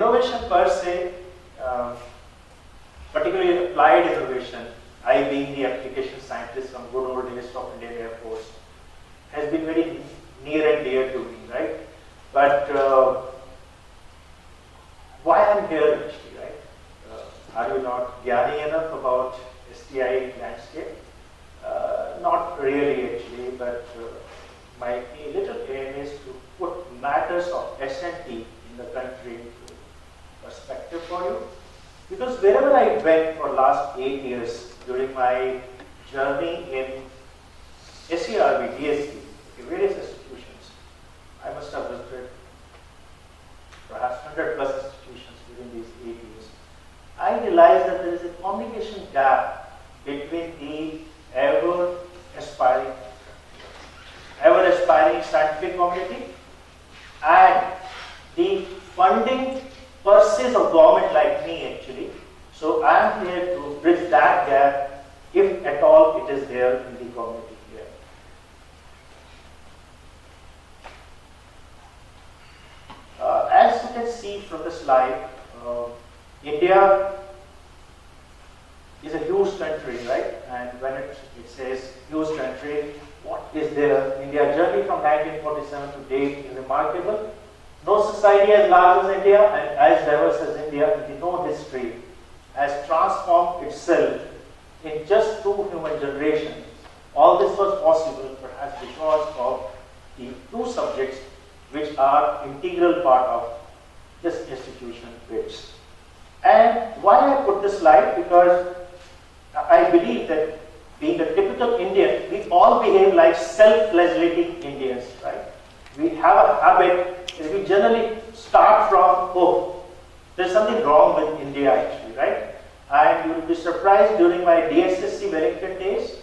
innovation per se, particularly applied innovation, I being the application scientist from good old days of Indian Air Force, has been very near and dear to me, right? But why I'm here actually, right? Are you not gyani enough about STI landscape? Not really actually, but my little aim is to put matters of S&T in the country into perspective for you. Because wherever I went for last 8 years during my journey in SERB, DSP, various institutions, I must have visited perhaps 100 plus institutions within these 8 years. I realized that there is a communication gap between the ever aspiring scientific community and the funding purses of government like me actually. So I am here to bridge that gap, if at all it is there in the community here. As you can see from the slide, India is a huge country, right? And when it says huge country, what is there? India journey from 1947 to date is remarkable. No society as large as India and as diverse as India in the known history has transformed itself in just 2 human generations. All this was possible perhaps because of the 2 subjects which are integral part of this institution, BITS. And why I put this slide? Because I believe that being a typical Indian, we all behave like self-flagellating Indians, right? We have a habit that we generally start from, oh, there's something wrong with India actually, right? And you will be surprised during my DSSC Wellington days,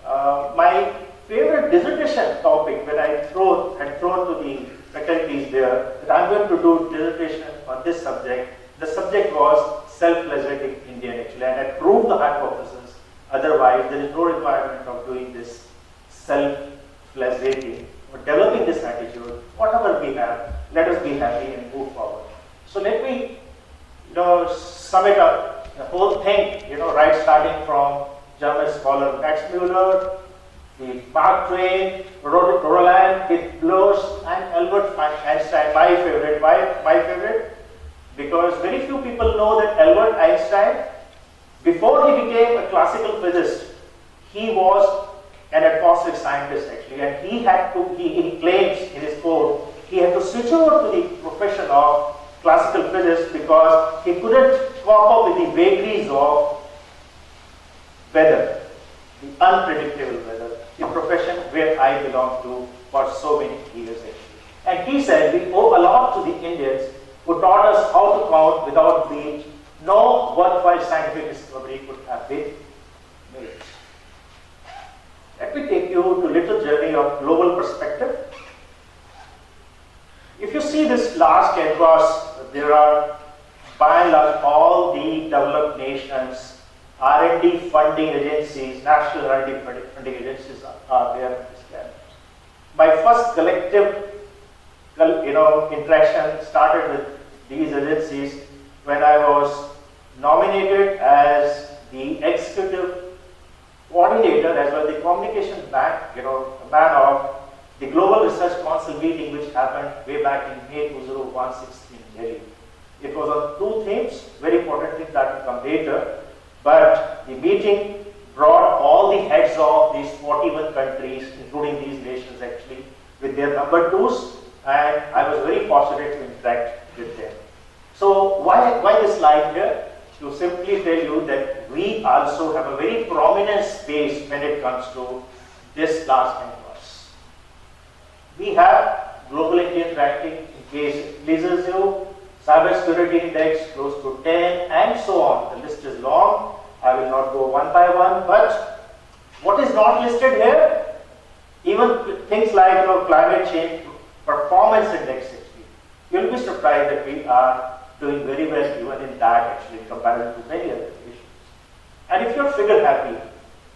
my favorite dissertation topic when I had thrown to the faculties there that I'm going to do dissertation on this subject. The subject was self-flagellating Indian actually, and I proved the hypothesis. Otherwise, there is no requirement of doing this self-flagellating or developing this attitude. Whatever we have, let us be happy and move forward. So let me, sum it up. The whole thing, right, starting from German scholar Max Müller, the Mark Twain, Roland, Kit Bloch, and Albert Einstein. My favorite. Why my favorite? Because very few people know that Albert Einstein, before he became a classical physicist, he was an atmospheric scientist actually, and he claims in his quote, he had to switch over to the profession of classical physics because he couldn't cope up with the vagaries of weather, the unpredictable weather, the profession where I belong to for so many years actually. And he said, we owe a lot to the Indians who taught us how to count without which no worthwhile scientific discovery could have been made. Let me take you to a little journey of global perspective. If you see this large canvas, there are by and large all the developed nations, R&D funding agencies, national R&D funding agencies are there in this canvas. My first collective interaction started with these agencies when I was nominated as the executive coordinator as well as the communication man of the Global Research Council meeting which happened way back in May 2016 in Delhi. It was on 2 themes, very important things that will come later, but the meeting brought all the heads of these 41 countries, including these nations actually, with their number 2s, and I was very fortunate to interact with them. So why this slide here? To simply tell you that we also have a very prominent space when it comes to this large canvas. We have global Indian ranking in case it pleases you, cyber security index close to 10 and so on. The list is long. I will not go one by one, but what is not listed here? Even things like climate change performance index actually. You will be surprised that we are doing very well even in that actually in comparison to many other nations. And if you're figure happy,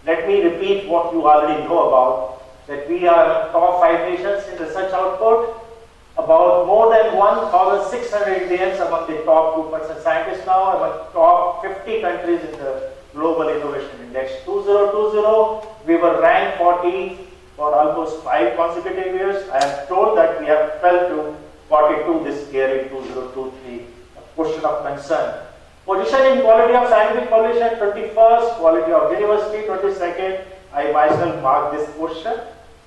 let me repeat what you already know about, that we are top 5 nations in research output, About more than 1,600 Indians among the top 2% scientists now, among top 50 countries in the Global Innovation Index 2020. We were ranked 40 for almost 5 consecutive years. I am told that we have fell to 42 this year in 2023. A question of concern. Position in quality of scientific publication 21st, quality of university 22nd. I myself mark this question.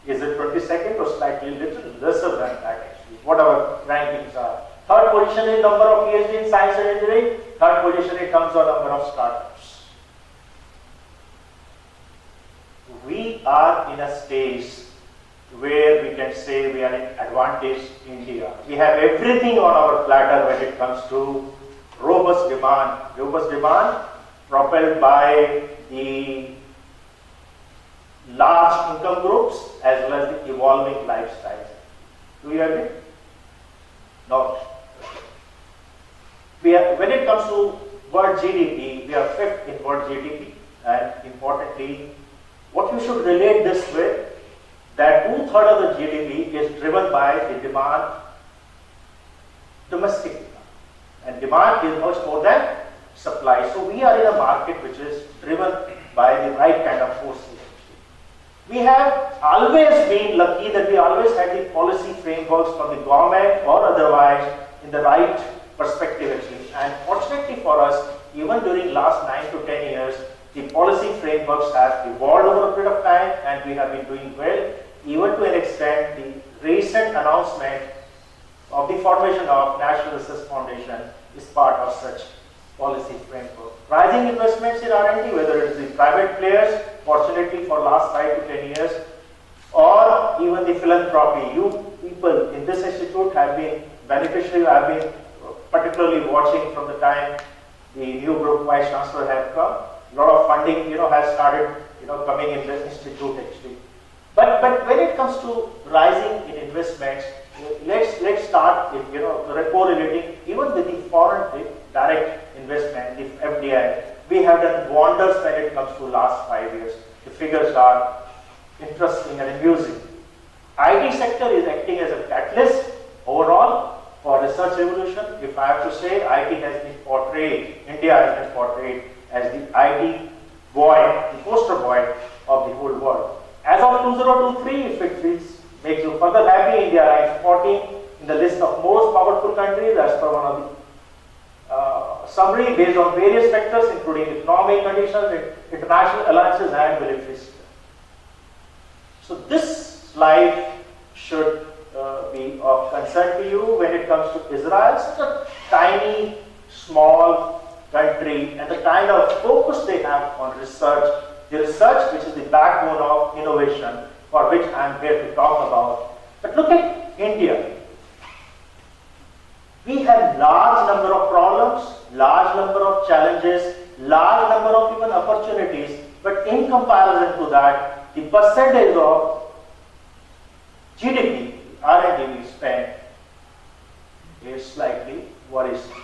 Is it 22nd or slightly little lesser than that actually? What our rankings are. Third position in number of PhD in science and engineering. Third position in terms of number of startups. We are in a stage where we can say we are in advantaged India. We have everything on our platter when it comes to robust demand. Robust demand propelled by the large income groups as well as the evolving lifestyles. Do you agree? No. When it comes to world GDP, we are 5th in world GDP, and importantly, what you should relate this with, that 2/3 of the GDP is driven by the demand, domestic demand, and demand is much more than supply. So we are in a market which is driven by the right kind of forces. We have always been lucky that we always had the policy frameworks from the government or otherwise in the right perspective actually. And fortunately for us, even during last 9 to 10 years, the policy frameworks have evolved over a period of time and we have been doing well. Even to an extent, the recent announcement of the formation of National Research Foundation is part of such policy framework. Rising investments in R&D, whether it is the private players, fortunately for last 5 to 10 years, or even the philanthropy. You people in this institute have been beneficiary, have been particularly watching from the time the new group vice chancellor have come. A lot of funding, has started, coming in the institute actually. But when it comes to rising in investments, let's start with, correlating even with the foreign direct investment, the FDI. We have done wonders when it comes to last 5 years. The figures are interesting and amusing. IT sector is acting as a catalyst overall for research revolution. If I have to say, IT has been portrayed, India has been portrayed as the IT boy, the poster boy of the whole world. As of 2023, if it makes you further happy, India ranks 14 in the list of most powerful countries as per one of the summary based on various factors including economic conditions, international alliances and military system. So this slide should be of concern to you when it comes to Israel, such a tiny, small country, and the kind of focus they have on research, the research which is the backbone of innovation, for which I am here to talk about. But look at India. We have large number of problems, large number of challenges, large number of even opportunities, but in comparison to that, the percentage of GDP, R&D we spend is slightly worrisome.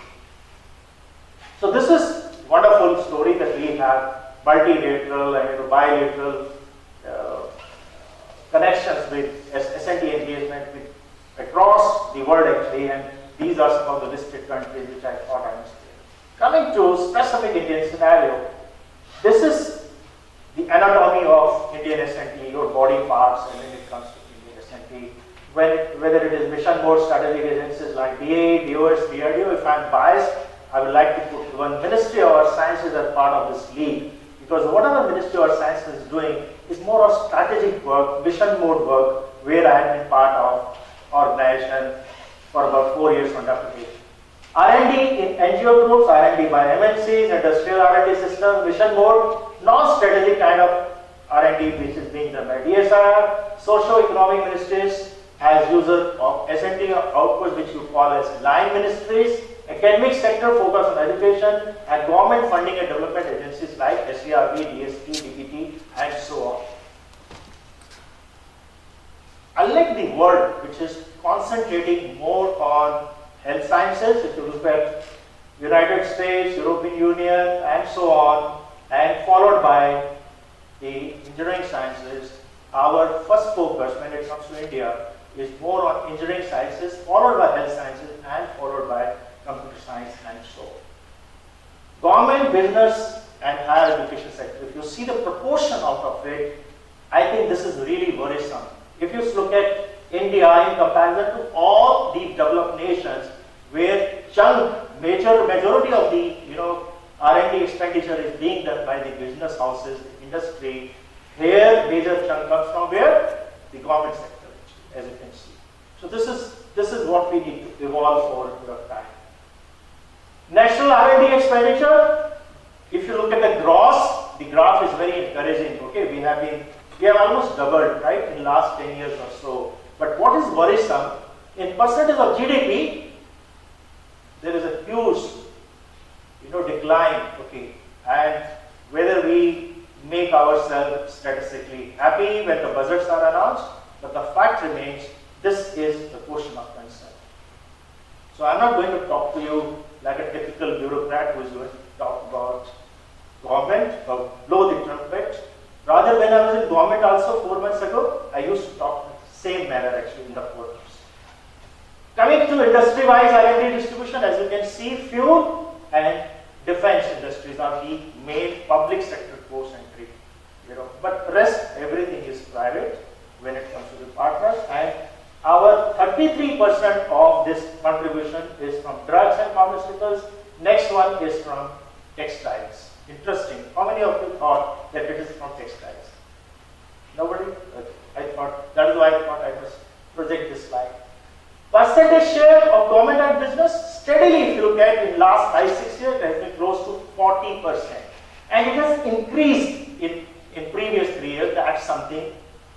So this is wonderful story that we have multilateral and bilateral connections with S&T engagement with across the world actually, and these are some of the listed countries which I thought I must say. Coming to specific Indian scenario, this is the anatomy of Indian S&T, your body parts, and when it comes to Indian S&T, whether it is mission mode strategic agencies like DA, DOS, DRDO. If I am biased, I would like to put one Ministry of Sciences as part of this league, because whatever Ministry of Science is doing is more of strategic work, mission mode work, where I have been part of organization for about 4 years on application. R&D in NGO groups, R&D by MNCs, industrial R&D systems, mission mode, non-strategic kind of R&D which is being done by DSR, socio-economic ministries as user of S&T output which you call as line ministries, academic sector focus on education, and government funding and development agencies like SERB, DSP, DPT, and so on. Unlike the world, which is concentrating more on health sciences, if you look at United States, European Union, and so on, and followed by the engineering sciences, our first focus when it comes to India is more on engineering sciences, followed by health sciences, and followed by computer science and so on. Government, business, and higher education sector, if you see the proportion out of it, I think this is really worrisome. If you look at India in comparison to all the developed nations, where majority of the R&D expenditure is being done by the business houses, industry, here major chunk comes from where? The government sector, as you can see. So this is what we need to evolve over a period of time. National R&D expenditure, if you look at the gross, the graph is very encouraging. Okay, we have almost doubled, right, in last 10 years or so. But what is worrisome, in percentage of GDP, there is a huge, decline. Okay, and whether we make ourselves statistically happy when the budgets are announced, but the fact remains, this is the question of concern. So I'm not going to talk to you like a typical bureaucrat who is going to talk about government or blow the trumpet. Rather, when I was in government also 4 months ago, I used to talk in the same manner actually in the quarters. Coming to industry-wise R&D distribution, as you can see, fuel and defense industries are the main public sector force entry. But rest, everything is private when it comes to the partners, and our 33% of this contribution is from drugs and pharmaceuticals. Next one is from textiles. Interesting. How many of you thought that it is from textiles? Nobody? Okay. That is why I thought I must project this slide. Percentage share of government and business, steadily if you look at in last 5-6 years, it has been close to 40%. And it has increased in previous 3 years. That's something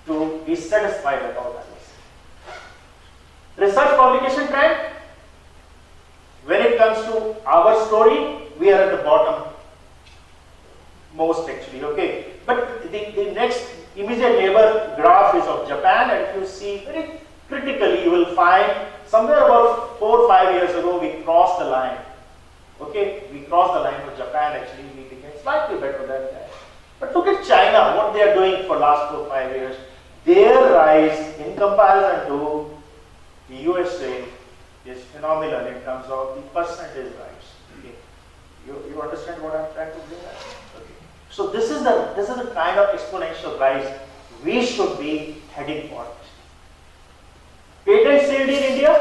to be satisfied about, I would say. Research publication trend, when it comes to our story, we are at the bottom most actually, okay. But the next immediate neighbor graph is of Japan, and if you see very critically, you will find somewhere about 4 or 5 years ago, we crossed the line. Okay, we crossed the line for Japan, actually, we became slightly better than that. But look at China, what they are doing for last 4 or 5 years. Their rise in comparison to the USA is phenomenal in terms of the percentage rise. Okay. You understand what I'm trying to bring at? Okay. So this is the kind of exponential rise we should be heading for. Patent sealed in India,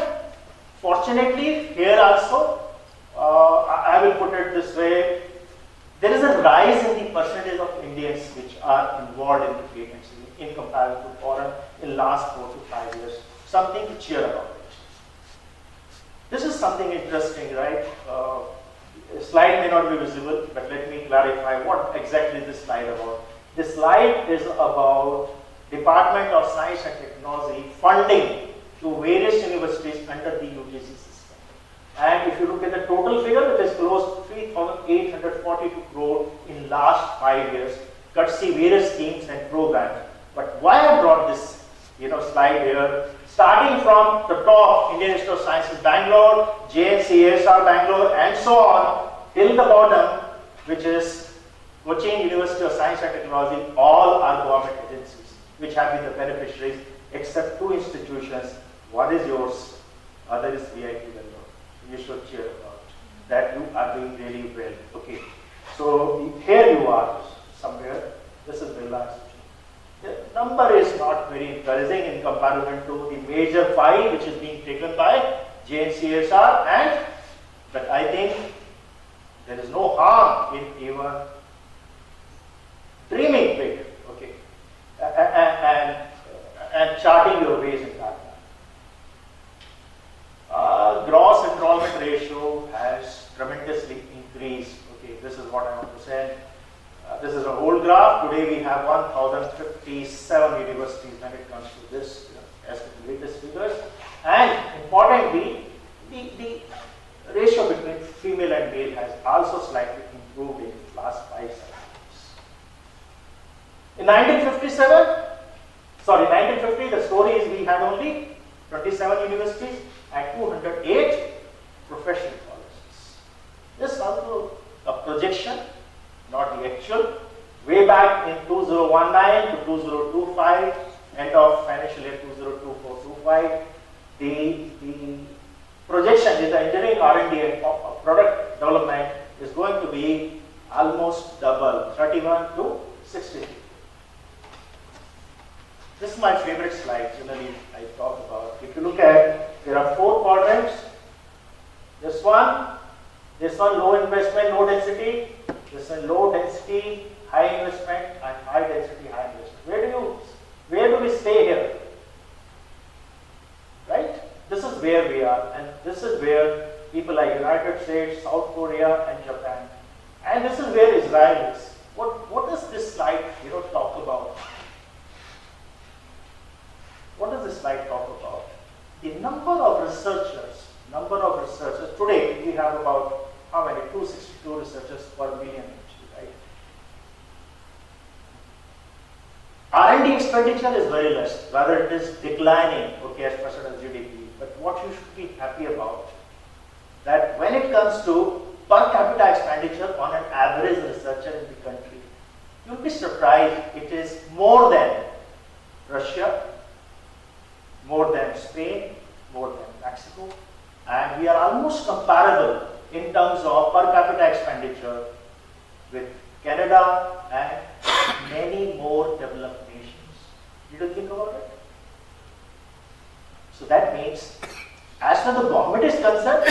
fortunately, here also, I will put it this way, there is a rise in the percentage of Indians which are involved in the patent sealing in comparison to foreign in last 4 to 5 years. Something to cheer about it. This is something interesting, right? Slide may not be visible, but let me clarify what exactly this slide about. This slide is about Department of Science and Technology funding to various universities under the UGC system. And if you look at the total figure, it is close to 3,842 crore in last 5 years, courtesy various schemes and programs. But why I brought this slide here, starting from the top, Indian Institute of Sciences Bangalore, JNCSR Bangalore, and so on, till the bottom, which is Cochin University of Science and Technology, all are government agencies, which have been the beneficiaries, except 2 institutions. One is yours, other is VIT Bangalore. You should cheer about that. You are doing really well. Okay, so here you are somewhere. This is Birla Institute. The number is not very encouraging in comparison to the major pie which is being taken by JNCSR, but I think there is no harm in even dreaming big, okay, and charting your ways in that. Gross enrollment ratio has tremendously increased. Okay, this is what I want to say. This is an old graph. Today we have 1,057 universities when it comes to this, as the latest figures. And importantly, the ratio between female and male has also slightly improved in the last 5 years. In 1950, the story is we had only 27 universities and 208 professional colleges. This is also a projection, not the actual. Way back in 2019 to 2025, end of financial year 2024-25, why the projection is the engineering R&D and product development is going to be almost double, 31 to 60. This is my favorite slide, generally I talk about. If you look at, there are 4 quadrants. This one low investment, low density. This one low density, high investment, and high density, high investment. Where do we stay here? Right? This is where we are, and this is where people like United States, South Korea, and Japan, and this is where Israel is. What does this slide talk about? What does this slide talk about? The number of researchers today we have about how many? 262 researchers per million actually, right? R&D expenditure is very less, rather it is declining, okay, as percent of GDP. But what you should be happy about, that when it comes to per capita expenditure on an average researcher in the country, you'll be surprised it is more than Russia, more than Spain, more than Mexico, and we are almost comparable in terms of per capita expenditure with Canada and many more developed nations. Did you think about it? So that means, as far as the government is concerned,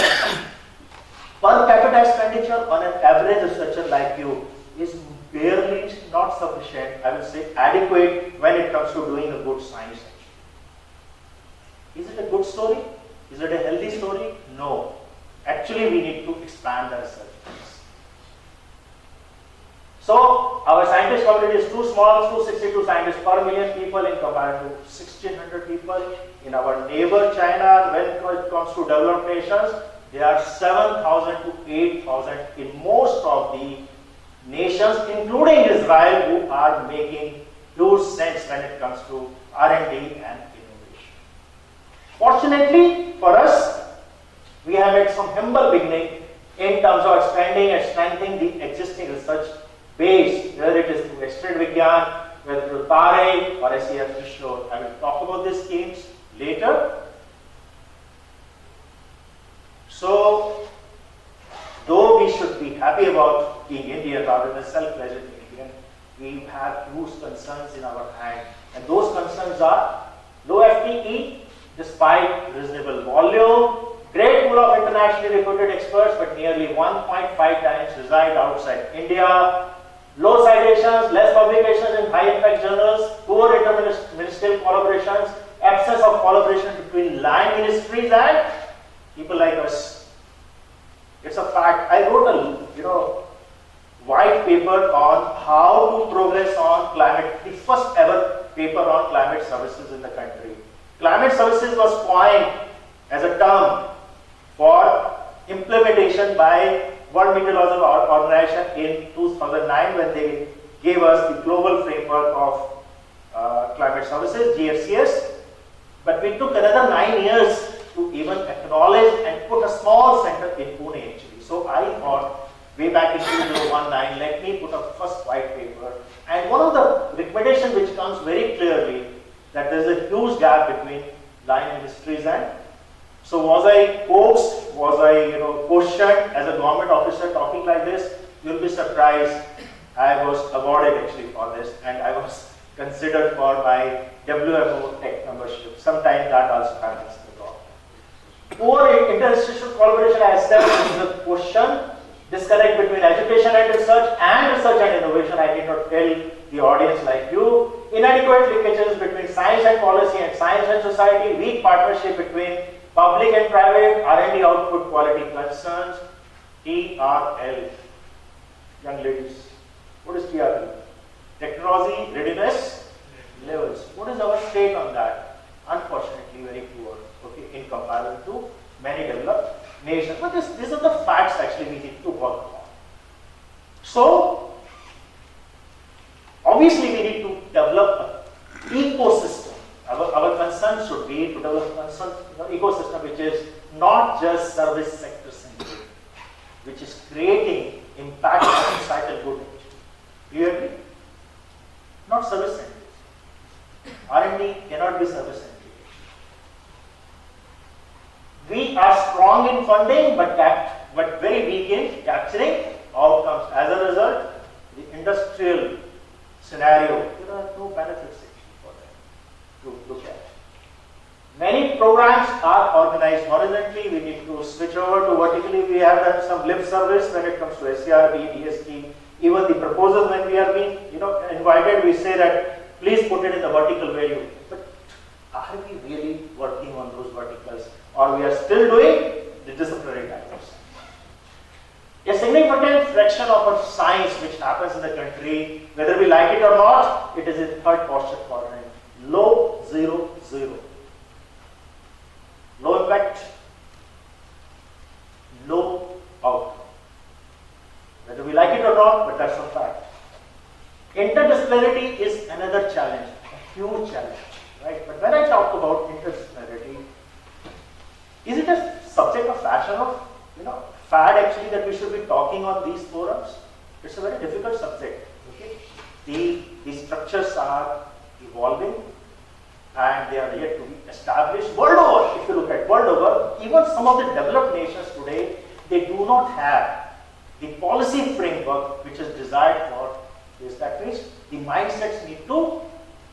per capita expenditure on an average researcher like you is barely not sufficient, I will say adequate when it comes to doing a good science. Is it a good story? Is it a healthy story? No. Actually, we need to expand the research. So, our scientist community is too small, 262 scientists per million people in comparison to 1600 people. In our neighbor China, when it comes to developed nations, there are 7,000 to 8,000 in most of the nations, including Israel, who are making huge sense when it comes to R&D and innovation. Fortunately for us, we have made some humble beginning in terms of expanding and strengthening the existing research base, whether it is through Extended Vigyan, whether through TARE or SEF Kishore. I will talk about these schemes later. So, though we should be happy about being Indian rather than self-pleasure being Indian, we have huge concerns in our hand. And those concerns are low FTE despite reasonable volume, great pool of internationally recruited experts, but nearly 1.5 times reside outside India, low citations, less publications in high-impact journals, poor interministerial collaborations, absence of collaboration between line ministries and people like us. It's a fact. I wrote a white paper on how to progress on climate, the first ever paper on climate services in the country. Climate services was coined as a term for implementation by World Meteorological Organization in 2009 when they gave us the global framework of climate services, GFCS. But we took another 9 years to even acknowledge and put a small center in Pune actually. So I thought way back in 2019, let me put a first white paper. And one of the recommendations which comes very clearly that there is a huge gap between line ministries and. So was I coaxed, was I questioned as a government officer talking like this? You'll be surprised. I was awarded actually for this, and I was considered for my WMO tech membership. Sometimes that also happens in the law. Poor interinstitutional collaboration, I established is a question. Disconnect between education and research and innovation. I did not tell the audience like you. Inadequate linkages between science and policy and science and society. Weak partnership between public and private. R&D output quality concerns. TRL. Young ladies, what is TRL? Technology readiness levels. What is our state on that? Unfortunately, very poor. Okay, in comparison to many developed nations. But these are the facts actually we need to work on. So, obviously we need to develop an ecosystem. Our concern should be to develop an ecosystem which is not just service sector centric, which is creating impact on societal good. Do you agree? Not service centric. R&D cannot be service centric. We are strong in funding, but very weak in capturing outcomes. As a result, the industrial scenario, there are no benefits actually for them to look at. Many programs are organized horizontally. We need to switch over to vertically. We have done some lip service when it comes to SCRB, DST, even the proposals when we are being invited, we say that please put it in the vertical value. But are we really working on those verticals, or we are still doing the disciplinary types? A significant fraction of our science which happens in the country, whether we like it or not, it is in third posture quadrant. Low, 0, 0. Low impact, low outcome. Whether we like it or not, but that's a fact. Interdisciplinarity is another challenge, a huge challenge, right? But when I talk about interdisciplinarity, is it a subject of fashion of, fad actually that we should be talking on these forums? It's a very difficult subject, okay? The structures are evolving and they are yet to be established world over. If you look at world over, even some of the developed nations today, they do not have the policy framework which is desired for this. That means the mindsets need to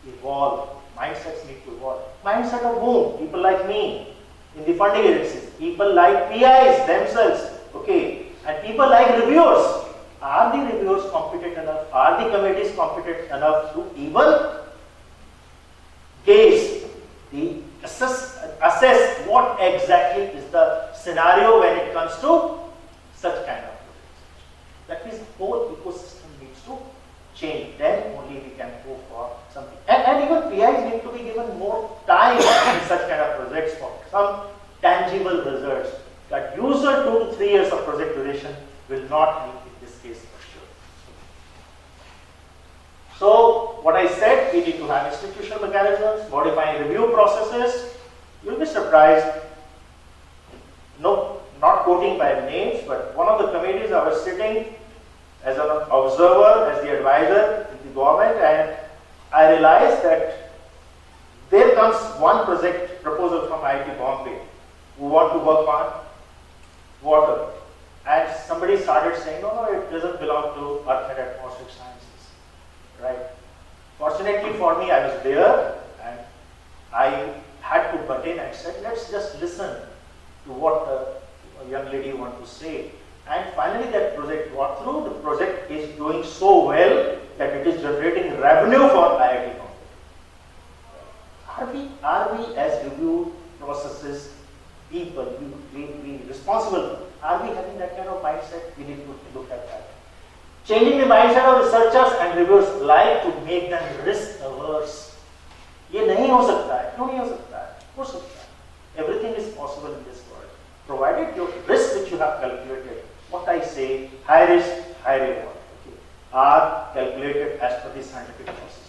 evolve. Mindsets need to evolve. Mindset of whom? People like me in the funding agencies, people like PIs themselves, okay, and people like reviewers. Are the reviewers competent enough? Are the committees competent enough to even gauge, assess what exactly is the scenario when it comes to such kind of projects? That means the whole ecosystem needs to change. Then only we can go for something. And even PIs need to be given more time in such kind of projects for some tangible results. That usual 2 to 3 years of project duration will not meet in this case for sure. So what I said, we need to have institutional mechanisms, modifying review processes. You'll be surprised. No, not quoting by names, but one of the committees I was sitting as an observer, as the advisor in the government, and I realized that there comes one project proposal from IIT Bombay who want to work on water. And somebody started saying, no, it doesn't belong to earth and atmospheric sciences, right? Fortunately for me, I was there and I had to butt in and said, let's just listen to what a young lady wants to say. And finally that project got through. The project is doing so well that it is generating revenue for IIT Bombay. Are we as review processes people, we responsible, are we having that kind of mindset? We need to look at that. Changing the mindset of researchers and reviewers like to make them risk averse. ये नहीं हो सकता है, क्यों नहीं हो सकता है? हो सकता है. Everything is possible in this world, provided your risk which you have calculated. What I say, high risk, high reward, okay, are calculated as per the scientific process.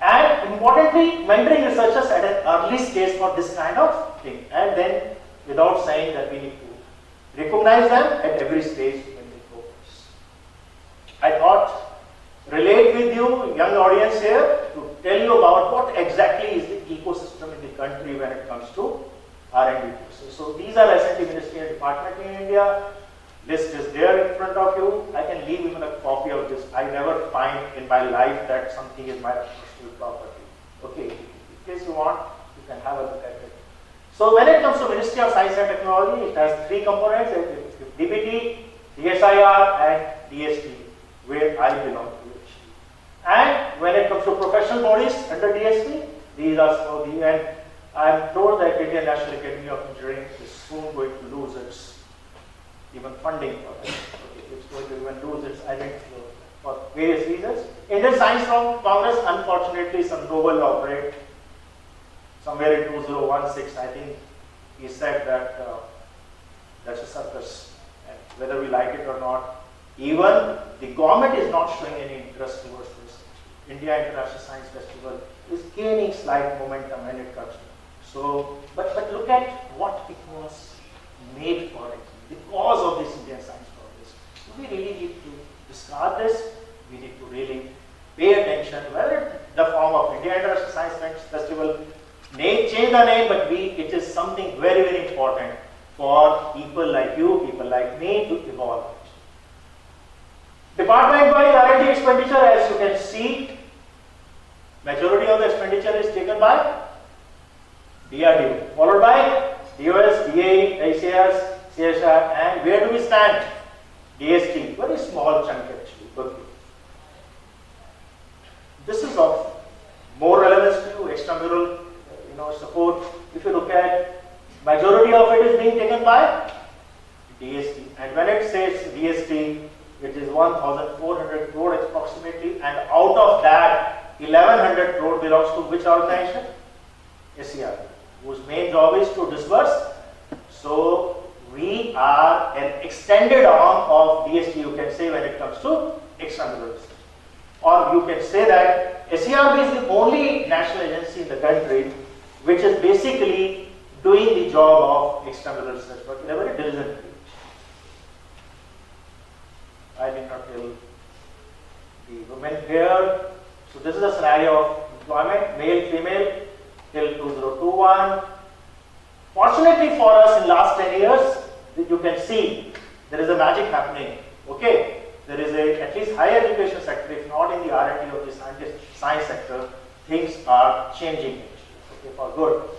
And importantly, mentoring researchers at an early stage for this kind of thing, and then without saying that we need to recognize them at every stage when they progress. I thought relate with you, young audience here, to tell you about what exactly is the ecosystem in the country when it comes to R&D. So these are recently Ministry and Department in India. List is there in front of you. I can leave even a copy of this. I never find in my life that something is my personal property. Okay, in case you want, you can have a look at it. So when it comes to Ministry of Science and Technology, it has 3 components: DBT, DSIR, and DST, where I belong to actually. And when it comes to professional bodies under DST, these are some of the, and I am told that Indian National Academy of Engineering is soon going to lose its even funding for that. Okay, it's going to even lose its identity for various reasons. Indian Science Congress, unfortunately, some Nobel laureate, somewhere in 2016, I think, he said that that's a circus, and whether we like it or not, even the government is not showing any interest towards this. India International Science Festival is gaining slight momentum when it comes to. So, but look at what it was made for it, the cause of this Indian Science Congress. So we really need to discard this. We need to really pay attention, whether the form of India International Science Festival, change the name, but it is something very for people like you, people like me to evolve. Department-wide R&D expenditure, as you can see, majority of the expenditure is taken by DRDO, followed by DOS, DA, ICS, CSR, and where do we stand? DST, very small chunk actually. Okay. This is of more relevance to you, extramural support. If you look at, majority of it is being taken by DST, and when it says DST, it is 1,400 crore approximately, and out of that 1,100 crore belongs to which organization? SCR, whose main job is to disburse. So we are an extended arm of DST, you can say, when it comes to extramural research. Or you can say that SCRB is the only national agency in the country which is basically doing the job of extramural research, but in a very diligent way. I did not tell the women here. So this is a scenario of employment, male, female, till 2021. Fortunately for us, in last 10 years, you can see there is a magic happening. Okay, there is at least higher education sector, if not in the R&D of the science sector, things are changing actually, okay, for good.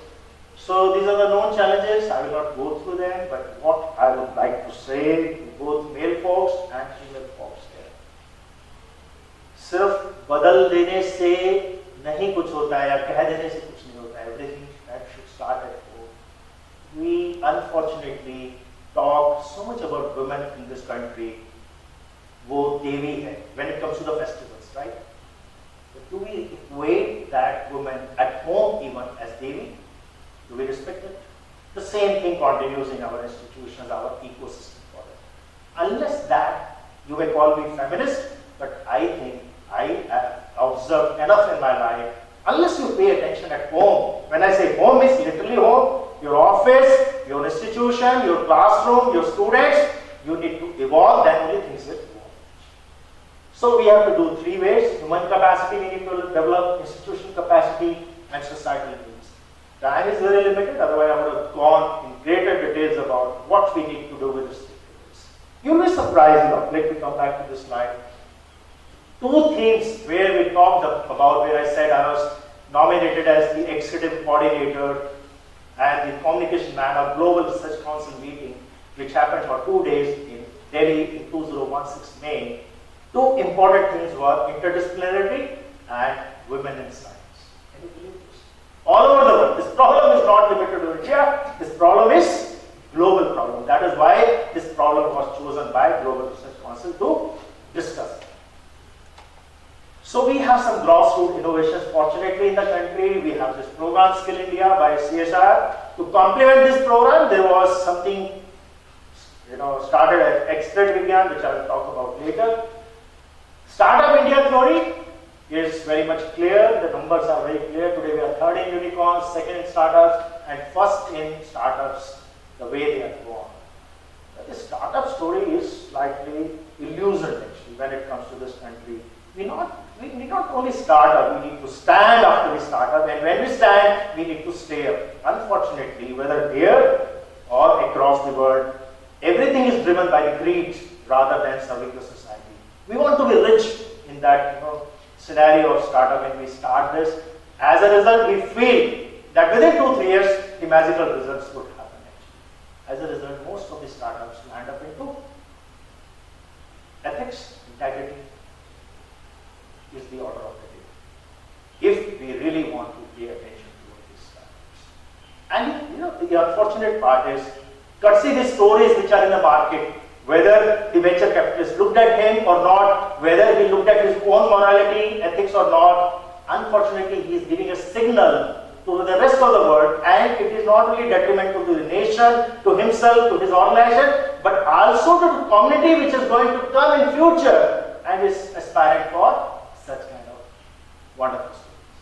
So these are the known challenges. I will not go through them, but what I would like to say to both male folks and female folks here, सिर्फ बदल देने से नहीं कुछ होता है या कह देने से कुछ नहीं होता है. Everything that should start at home. We unfortunately talk so much about women in this country. वो देवी है when it comes to the festivals, right? But do we equate that woman at home even as devi? Do we respect it? The same thing continues in our institutions, our ecosystem for it. Unless that, you may call me feminist, but I think I have observed enough in my life. Unless you pay attention at home, when I say home is literally home, your office, your institution, your classroom, your students, you need to evolve, then only things will evolve. So we have to do three ways: human capacity, we need to develop institutional capacity, and societal needs. Time is very limited, otherwise I would have gone in greater details about what we need to do with this. You will be surprised, let me come back to this slide. Two themes where we talked about, where I said I was nominated as the executive coordinator and the communication man of Global Research Council meeting, which happened for 2 days in Delhi in 2016 May. Two important things were interdisciplinarity and women in science. Can you believe this? All over the world. This problem is not limited to India. This problem is global problem. That is why this problem was chosen by Global Research Council to discuss. So we have some grassroots innovations. Fortunately in the country, we have this program Skill India by CSR. To complement this program, there was something started at Expert Vigyan, which I will talk about later. Startup India theory is very much clear. The numbers are very clear. Today we are third in unicorns, second in startups, and first in startups, the way they are born. But the startup story is slightly illusory actually when it comes to this country. We need not only start up, we need to stand after we start up, and when we stand, we need to stay up. Unfortunately, whether here or across the world, everything is driven by the greed rather than serving the society. We want to be rich in that scenario of startup when we start this. As a result, we feel that within 2-3 years, the magical results would happen actually. As a result, most of the startups land up into ethics, integrity is the order of the day. If we really want to pay attention to these startups. And the unfortunate part is, courtesy these stories which are in the market, whether the venture capitalist looked at him or not, whether he looked at his own morality, ethics or not, unfortunately he is giving a signal to the rest of the world, and it is not only detrimental to the nation, to himself, to his organization, but also to the community which is going to come in future and is aspiring for such kind of wonderful stories.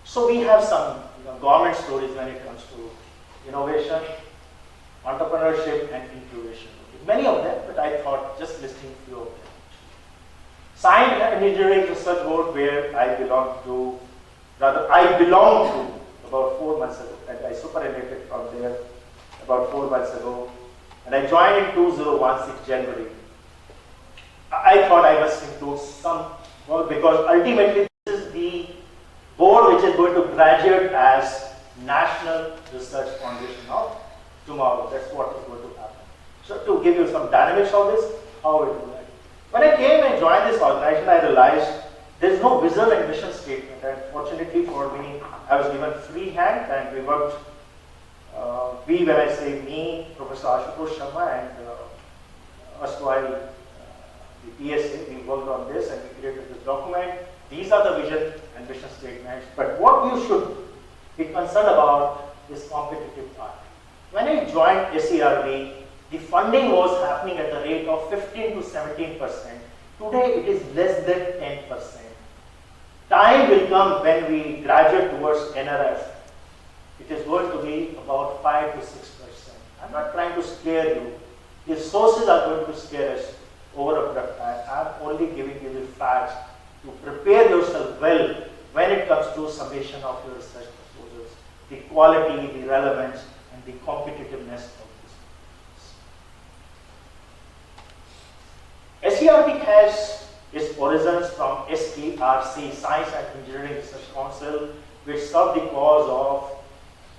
So we have some government stories when it comes to innovation, entrepreneurship and incubation. Many of them, but I thought just listing few of them. Science and Engineering Research Board, where I belong to about 4 months ago, and I superannuated from there about 4 months ago, and I joined in 2016 January. I thought I must include some, well, because ultimately this is the board which is going to graduate as National Research Foundation of tomorrow. That's what is going to happen. So to give you some dynamics of this, how it will. When I came and joined this organization, I realized there is no vision and mission statement. And fortunately for me, I was given free hand, and we worked. When I say me, Professor Ashutosh Sharma, and erstwhile the PSA, we worked on this and we created this document. These are the vision and mission statements. But what you should be concerned about is competitive part. When I joined SERB, the funding was happening at the rate of 15 to 17%. Today it is less than 10%. Time will come when we graduate towards NRF. It is going to be about 5 to 6%. I'm not trying to scare you. The sources are going to scare us over a period of time. I'm only giving you the facts to prepare yourself well when it comes to summation of your research proposals, the quality, the relevance, and the competitiveness of this. SERB has its origins from SERC, Science and Engineering Research Council, which served the cause of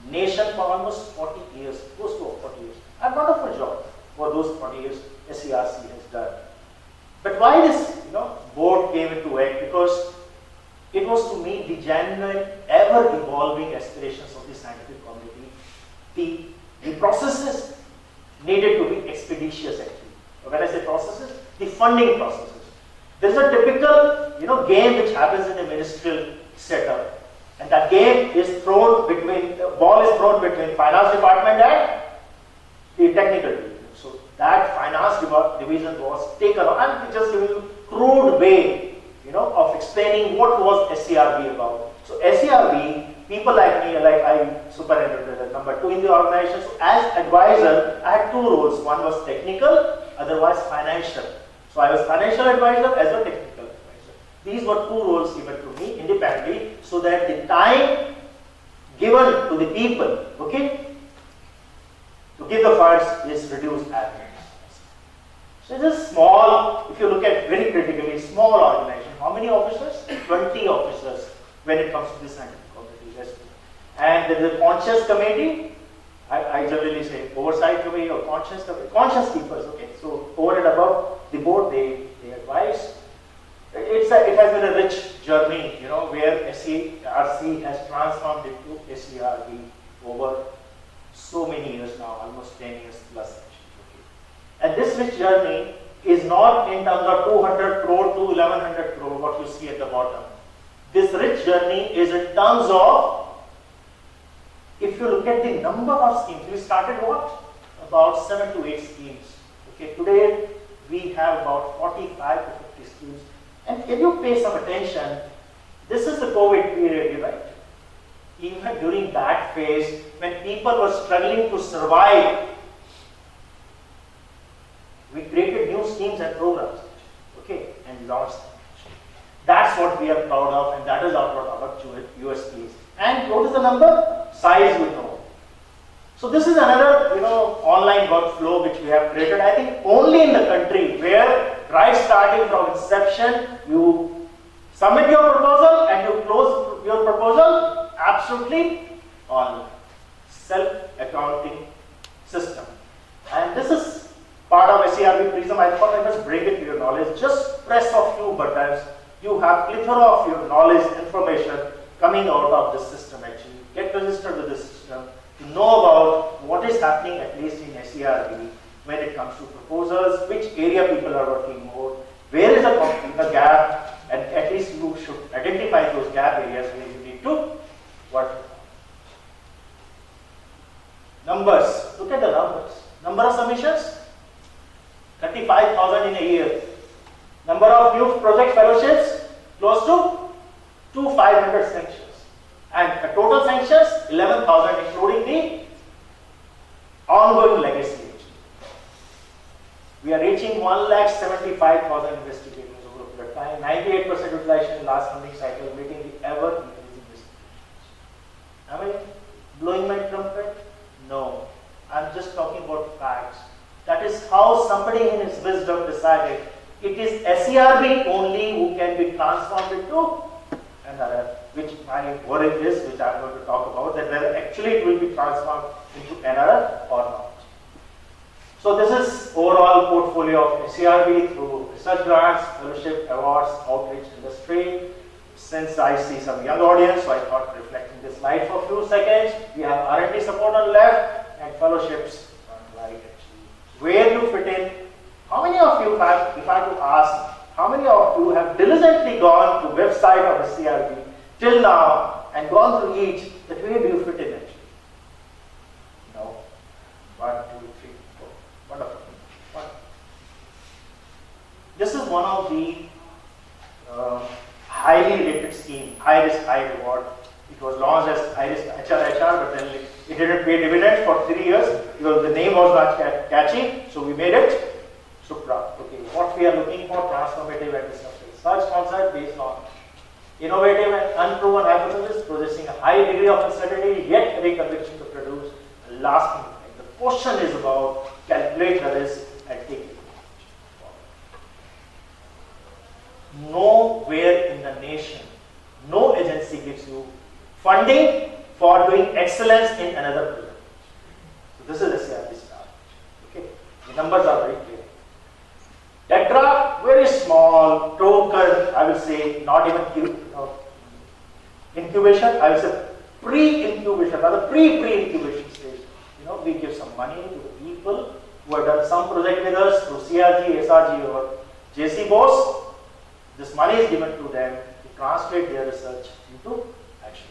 nation for almost 40 years, close to 40 years. A wonderful job for those 40 years SERC has done. But why this board came into act? Because it was to meet the genuine, ever-evolving aspirations of the scientific community. The processes needed to be expeditious actually. When I say processes, the funding processes. There is a typical game which happens in a ministerial setup. And that game is thrown between, the ball is thrown between finance department and the technical division. So that finance division was taken on. I'm just giving you crude way, of explaining what was SERB about. So SERB, people like me, like I superintendent number 2 in the organization. So as advisor, I had 2 roles. One was technical, otherwise financial. So I was financial advisor as well technical advisor. These were 2 roles given to me independently, so that the time given to the people, to give the funds is reduced as much. So it is small, if you look at very critically, small organization. How many officers? 20 officers when it comes to the scientific committee. And there is a conscious committee. I generally say oversight committee or conscious committee. Conscious keepers, So over and above the board, they advise. It has been a rich journey, where SERC has transformed into SERB over so many years now, almost 10 years plus actually. And this rich journey is not in terms of 200 crore to 1100 crore, what you see at the bottom. This rich journey is in terms of, if you look at the number of schemes, we started what? About 7 to 8 schemes. Today we have about 45 to 50 schemes. And if you pay some attention, this is the COVID period, right? Even during that phase, when people were struggling to survive, we created new schemes and programs, and launched them. That's what we are proud of, and that is what our USPs. And what is the number? Size we know. So this is another, online workflow which we have created. I think only in the country where right starting from inception, you submit your proposal and you close your proposal absolutely on self-accounting system. And this is part of SERB Prism. I thought I must bring it to your knowledge. Just press a few buttons. You have plethora of your knowledge, information coming out of the system actually. Get registered with the system to know about what is happening at least in SERB when it comes to proposals, which area people are working more, where is a gap, and at least you should identify those gap areas where you need to work. Numbers. Look at the numbers. Number of submissions, 35,000 in a year. Number of new project fellowships, close to 500 sanctions. And the total sanctions, 11,000, including the ongoing legacy. We are reaching 1,75,000 investigators over the time. 98% utilization in last funding cycle, meeting the ever-increasing investigations. Am I blowing my trumpet? No. I'm just talking about facts. That is how somebody in his wisdom decided it is SERB only who can be transformed into another, which my worry is, which I'm going to talk about, that whether actually it will be transformed into another or not. So this is overall portfolio of SERB through research grants, fellowship, awards, outreach, industry. Since I see some young audience, so I thought reflecting this slide for a few seconds. We have R&D support on the left and fellowships on the right actually. Where you fit in, how many of you have, if I have to ask, how many of you have diligently gone to website of SERB till now and gone through each, that where do you fit in actually? No. 1, 2, 3, 4. Wonderful. One. This is one of the highly rated scheme, high risk, high reward. It was launched as high risk HR, but then it didn't pay dividends for 3 years because the name was not catchy, so we made it Supra. Okay, what we are looking for, transformative and disruptive research concept based on innovative and unproven hypothesis, possessing a high degree of uncertainty, yet having conviction to produce a lasting effect. The question is about calculate the risk and take it. Nowhere in the nation, no agency gives you funding for doing excellence in another project. So this is SERB star. Okay, the numbers are very clear. Tetra, very small, token, I will say, not even incubation, I will say pre-incubation, rather pre-incubation stage. We give some money to the people who have done some project with us through CRG, SRG or JC Bose. This money is given to them to translate their research into action.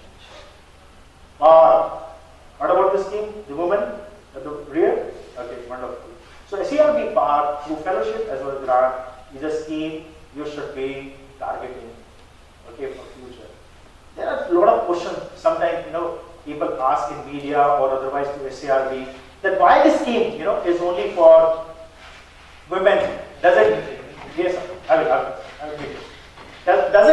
What about this scheme? The woman at the rear? Okay, wonderful. So SERB part through fellowship as well as grant is a scheme you should be targeting, okay, for future. There are a lot of questions. Sometimes people ask in media or otherwise to SERB that why this scheme is only for women. Does it? Yes, I will give you. Does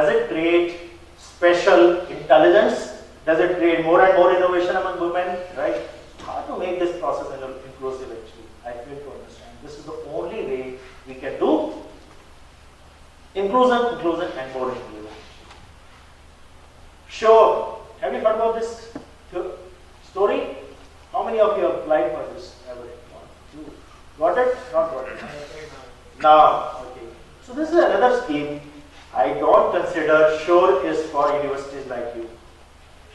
it create special intelligence? Does it create more and more innovation among women? Right? How to make this process inclusive actually? I fail to understand. This is the only way we can do inclusion, and more inclusion. Sure. Have you heard about this story? How many of you have applied for this? Got it? Not got it. Now, okay. So this is another scheme. I don't consider SURE is for universities like you.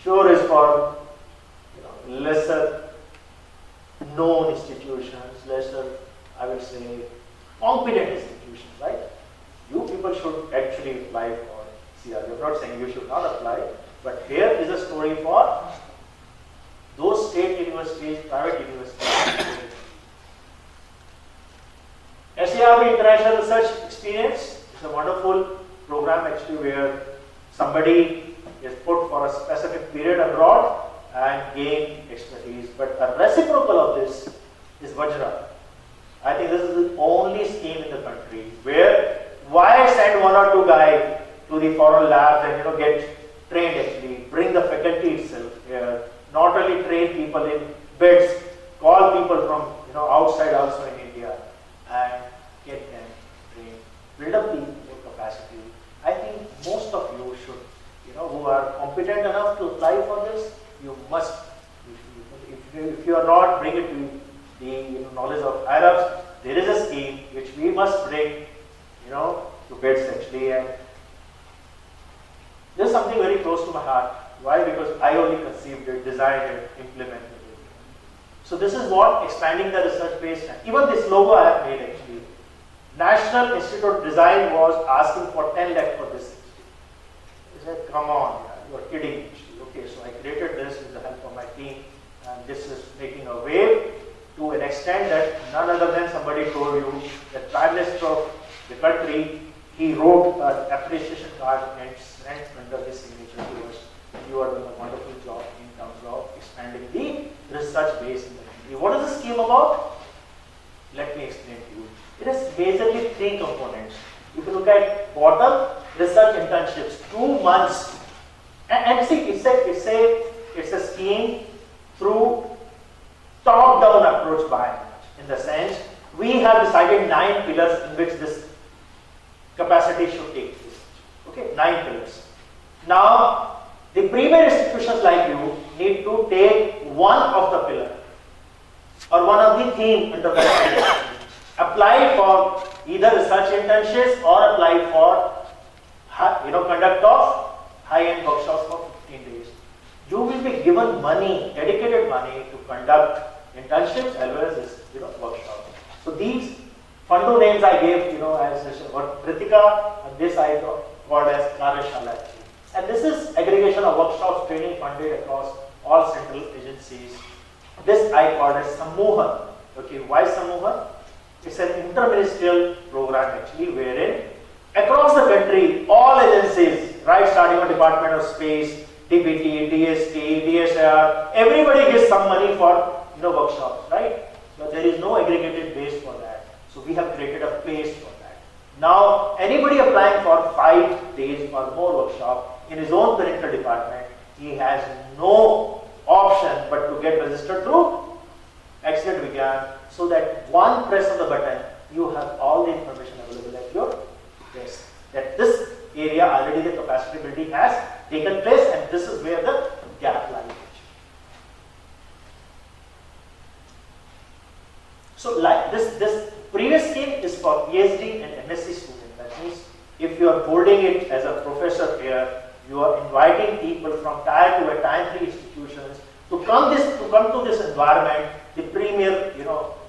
SURE is for lesser known institutions, lesser, I will say, competent institutions, right? You people should actually apply for CRG. I'm not saying you should not apply, but here is a story for those state universities, private universities. SERB International Research Experience is a wonderful program actually where somebody is put for a specific period abroad and gain expertise. But a reciprocal of this is Vajra. I think this is the only scheme in the country where why send 1 or 2 guys to the foreign labs and get trained actually, bring the faculty itself here, not only train people in beds, call people from outside also in India and get them trained, build up the capacity. I think most of you should, who are competent enough to apply for this, you must, if you are not, bring it to the knowledge of Arabs. There is a scheme which we must bring, to beds actually, and this is something very close to my heart. Why? Because I only conceived it, designed it, implemented it. So this is what expanding the research base. Even this logo I have made actually. National Institute of Design was asking for 10 lakh for this. I said, come on, you are kidding. Okay, so I created this with the help of my team, and this is making a wave to an extent that none other than somebody told you that Prime Minister of the country, he wrote an appreciation card and sent under his signature to us. You are doing a wonderful job in terms of expanding the research base in the country. What is the scheme about? Let me explain to you. It has majorly 3 components. If you look at bottom, research internships, 2 months. And see, it's a scheme approach by and large. In the sense, we have decided 9 pillars in which this capacity should take place. Okay, 9 pillars. Now, the premier institutions like you need to take one of the pillar or one of the theme under that apply for either research internships or apply for conduct of high-end workshops for 15 days. You will be given money, dedicated money to conduct internships as well as this workshop. So these fundo names I gave as what Kritika, and this I called as Karyashala. And this is aggregation of workshops, training funded across all central agencies. This I called as Samuhan. Okay, why Samuhan? It's an interministerial program actually wherein across the country, all agencies, right, starting with Department of Space, DBT, DST, DSR, everybody gets some money for workshops, right? But there is no aggregated base for that. So we have created a place for that. Now, anybody applying for 5 days or more workshop in his own parental department, he has no option but to get registered through Excellent Vigyan, so that one press of the button, you have all the information available at your desk. That this area already the capacity building has taken place, and this is where the gap lies. So, like this previous scheme is for PhD and MSc students. That means if you are holding it as a professor here, you are inviting people from Tier 2 and Tier 3 institutions to come to this environment, the premier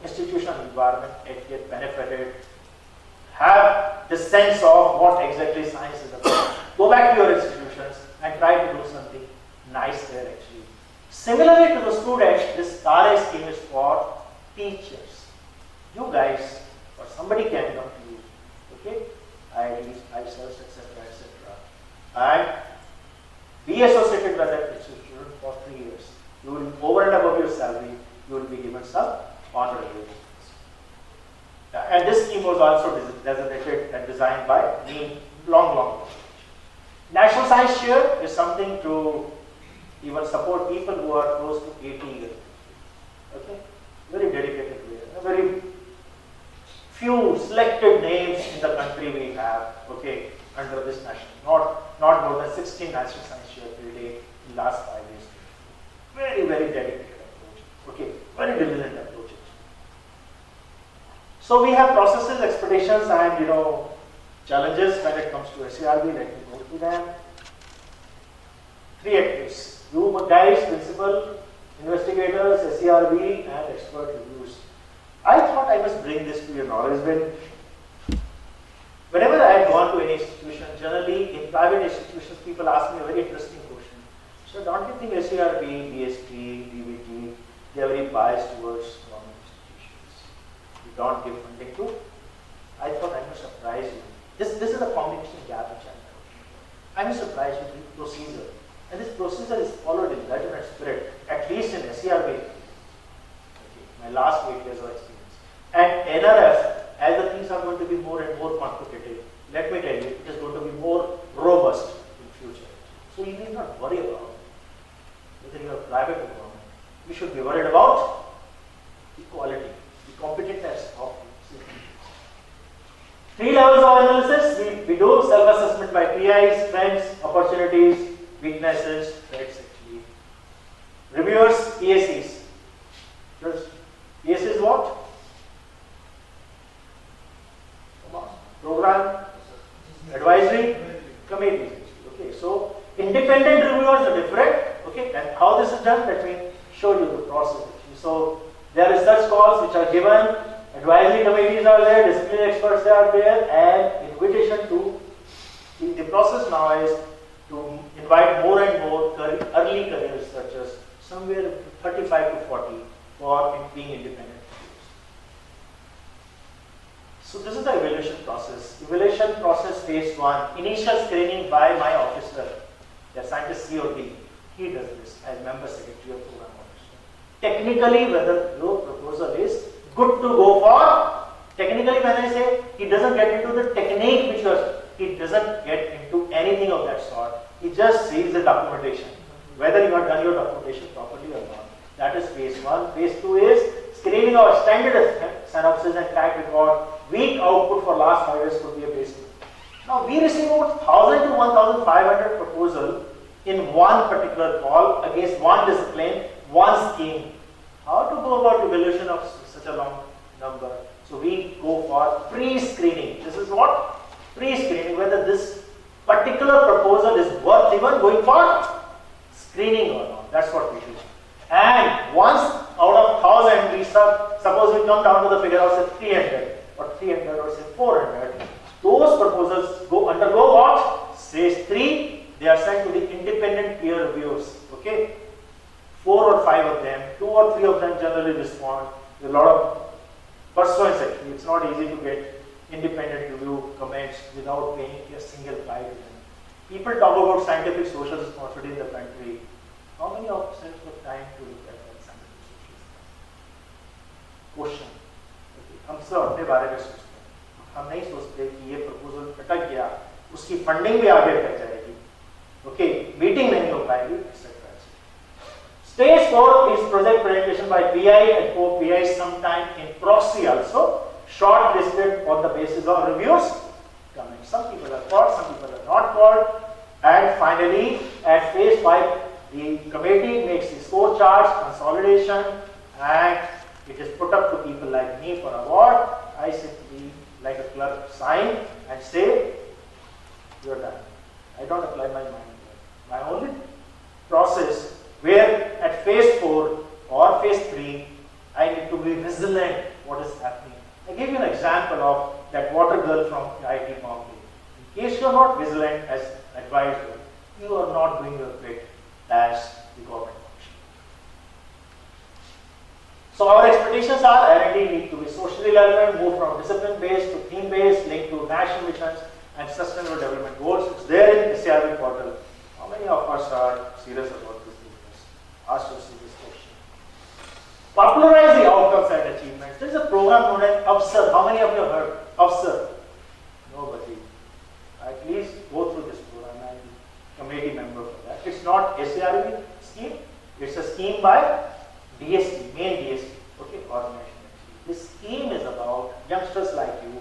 institutional environment, and get benefited. Have the sense of what exactly science is about. Go back to your institutions and try to do something nice there actually. Similarly to the students, this TARE scheme is for teachers. You guys, or somebody can come to you, okay? IDs, ISERs, etc., etc. And be associated with that institution for 3 years. You will, over and above your salary, you will be given some honorary. And this scheme was also designated and designed by me long. National Science Share is something to even support people who are close to 80 years. Okay? Very dedicated way. Very few selected names in the country we have, okay, under this national. Not more than 16 National Science Share per day in the last 5 years. Very dedicated approach. Okay, very diligent approach. So we have processes, expectations, and challenges when it comes to SERB. Let me go through them. 3 actives: you guys, principal, investigators, SERB, and expert reviews. I thought I must bring this to your knowledge. Whenever I have gone to any institution, generally in private institutions, people ask me a very interesting question. So don't you think SERB, BSP, DBT, they are very biased towards government institutions? You don't give funding to? I thought I must surprise you. This is a communication gap which I must surprise you with procedure. And this procedure is followed in letter and spirit, at least in SERB. Okay, my last 8 years of experience. And NRF, as the things are going to be more and more competitive, let me tell you, it is going to be more robust in future. So you need not worry about whether you are private or government. You should be worried about the quality, the competitiveness of it. 3 levels of analysis. We do self-assessment by PIs, strengths, opportunities, weaknesses, threats actually. Reviewers, EACs. EAC is what? Program Advisory Committees. Okay, so independent reviewers are different. Okay, and how this is done, let me show you the process actually. So there are research calls which are given, advisory committees are there, disciplinary experts are there, and invitation to the process now is to invite more and more early career researchers, somewhere 35 to 40, for being independent. So this is the evaluation process. Evaluation process phase 1, initial screening by my officer, the scientist C or D. He does this as member secretary or program officer. Technically, whether your proposal is good to go for, technically when I say, he doesn't get into the technique which was, he doesn't get into anything of that sort. He just sees the documentation, whether you have done your documentation properly or not. That is phase 1. Phase 2 is screening of standard synopsis and track record, weak output for last 5 years could be a basis. Now we receive about 1,000 to 1,500 proposals in one particular call against one discipline, one scheme. How to go about evaluation of such a long number? So we go for pre-screening. This is what? Pre-screening, whether this particular proposal is worth even going for screening or not. That's what we do. And once out of 1,000, we suppose we come down to the figure of say 300 or 300 or say 400. Those proposals undergo what? Stage 3. They are sent to the independent peer reviewers. Okay, 4 or 5 of them, 2 or 3 of them generally respond. There's a lot of pursuance actually. It's not easy to get independent review comments without paying a single price to them. People talk about scientific social responsibility in the country. How many of us have time to look at that scientific social responsibility? Question. हम सब अपने बारे में सोचते हैं, हम नहीं सोचते कि ये प्रपोजल अटक गया, उसकी फंडिंग भी आगे अटक जाएगी, ओके, मीटिंग नहीं हो पाएगी, etcetera. Stage 4 is project presentation by PI and co-PI, sometime in proxy also, shortlisted on the basis of reviews. Some people are called, some people are not called, and finally at phase 5, the committee makes the score charts, consolidation, and it is put up to people like me for award. I simply, like a clerk, sign and say, you are done. I don't apply my mind. My only process where at phase 4 or phase 3, I need to be vigilant what is happening. I give you an example of that water girl from IIT Bombay. In case you are not vigilant as advisor, you are not doing your bit as the government function. So our expectations are R&D need to be socially relevant, move from discipline-based to theme-based, linked to national missions and sustainable development goals. It's there in SARB portal. How many of us are serious about this business? Ask yourself this question. Popularize the outcomes and achievements. There is a program known as Upsir. How many of you have heard? Upsir. Nobody. At least go through this program. I'm the committee member for that. It's not SARB scheme. It's a scheme by DSP, main DSP, okay, organization. This scheme is about youngsters like you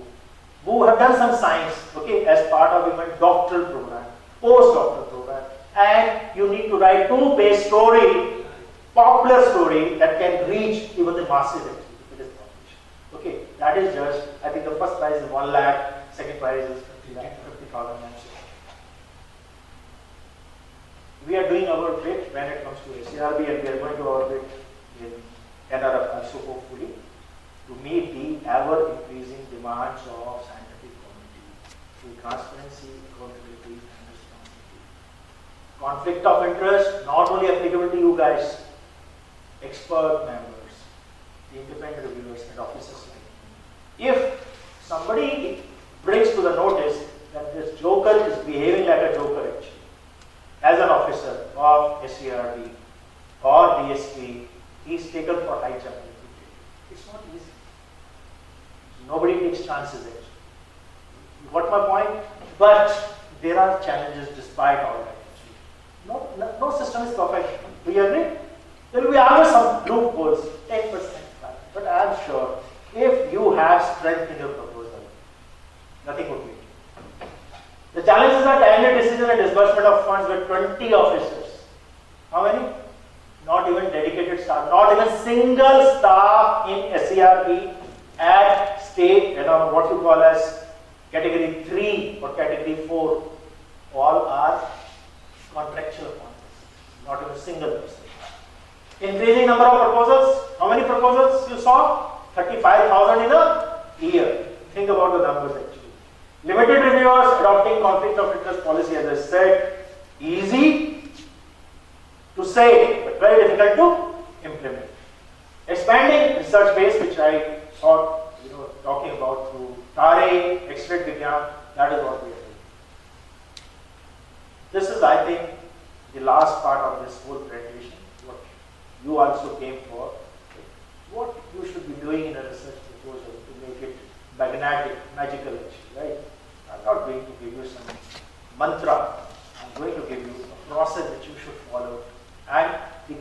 who have done some science, okay, as part of even doctoral program, postdoctoral program, and you need to write 2-page story, popular story that can reach even the masses actually, if it is published. Okay, that is just, I think the first prize is 1 lakh, second prize is 50,000. We are doing our bit when it comes to SARB, and we are going to our bit in NRF also hopefully to meet the ever increasing demands of scientific community through transparency, accountability and responsibility. Conflict of interest not only applicable to you guys, expert members, the independent reviewers and officers like me. If somebody brings to the notice that this joker is behaving like a joker actually, as an officer of SARB or DSP, he is taken for high jump. It's not easy. Nobody takes chances actually. You got my point? But there are challenges despite all that actually. No system is perfect. Do you agree? There will be always some loopholes, 10%. But I am sure if you have strength in your proposal, nothing would be. The challenges are timely decision and disbursement of funds with 20 officers. How many? Not even dedicated staff, not even single staff in SARB at state, what you call as category 3 or category 4. All are contractual contracts, not even single person. Increasing number of proposals. How many proposals you saw? 35,000 in a year. Think about the numbers actually. Limited reviewers adopting conflict of interest policy, as I said, easy to say, but very difficult to implement. Expanding research base, which I thought, talking about through TARE, Extended Vigyan, that is what we are doing. This is, I think, the last part of this whole presentation, what you also came for, what you should be doing in a research proposal to make it magnetic, magical actually, right? I'm not going to give you some mantra, I'm going to give you a process that you should follow. And the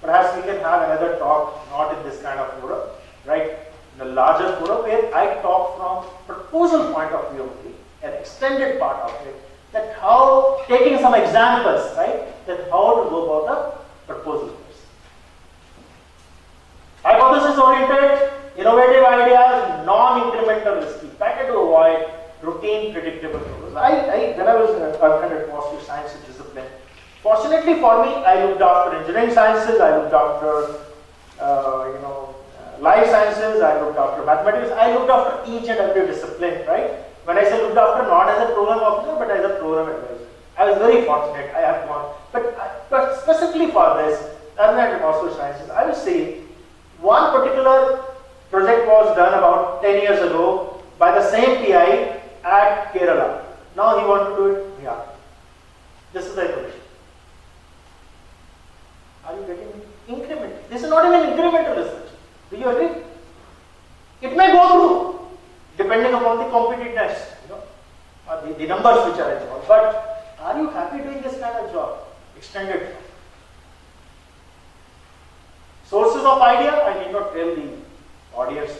Perhaps we can have another talk, not in this kind of forum, right? In a larger forum where I talk from proposal point of view only, an extended part of it, that how, taking some examples, right, that how to go about a proposal. Hypothesis oriented, innovative ideas, non-incremental risky, better to avoid routine predictable proposals. When I was at positive science discipline, fortunately for me, I looked after engineering sciences, I looked after life sciences, I looked after mathematics, I looked after each and every discipline, right? When I say looked after, not as a program officer, but as a program advisor. I was very fortunate, I have gone. But specifically for this, other than positive sciences, I will say one particular project was done about 10 years ago by the same PI at Kerala. Now he wants to do it here. This is the equation. Are you getting increment? This is not even incremental research. Do you agree? It may go through, depending upon the competitiveness, or the numbers which are involved. But are you happy doing this kind of job? Extended job. Sources of idea, I need not tell the audience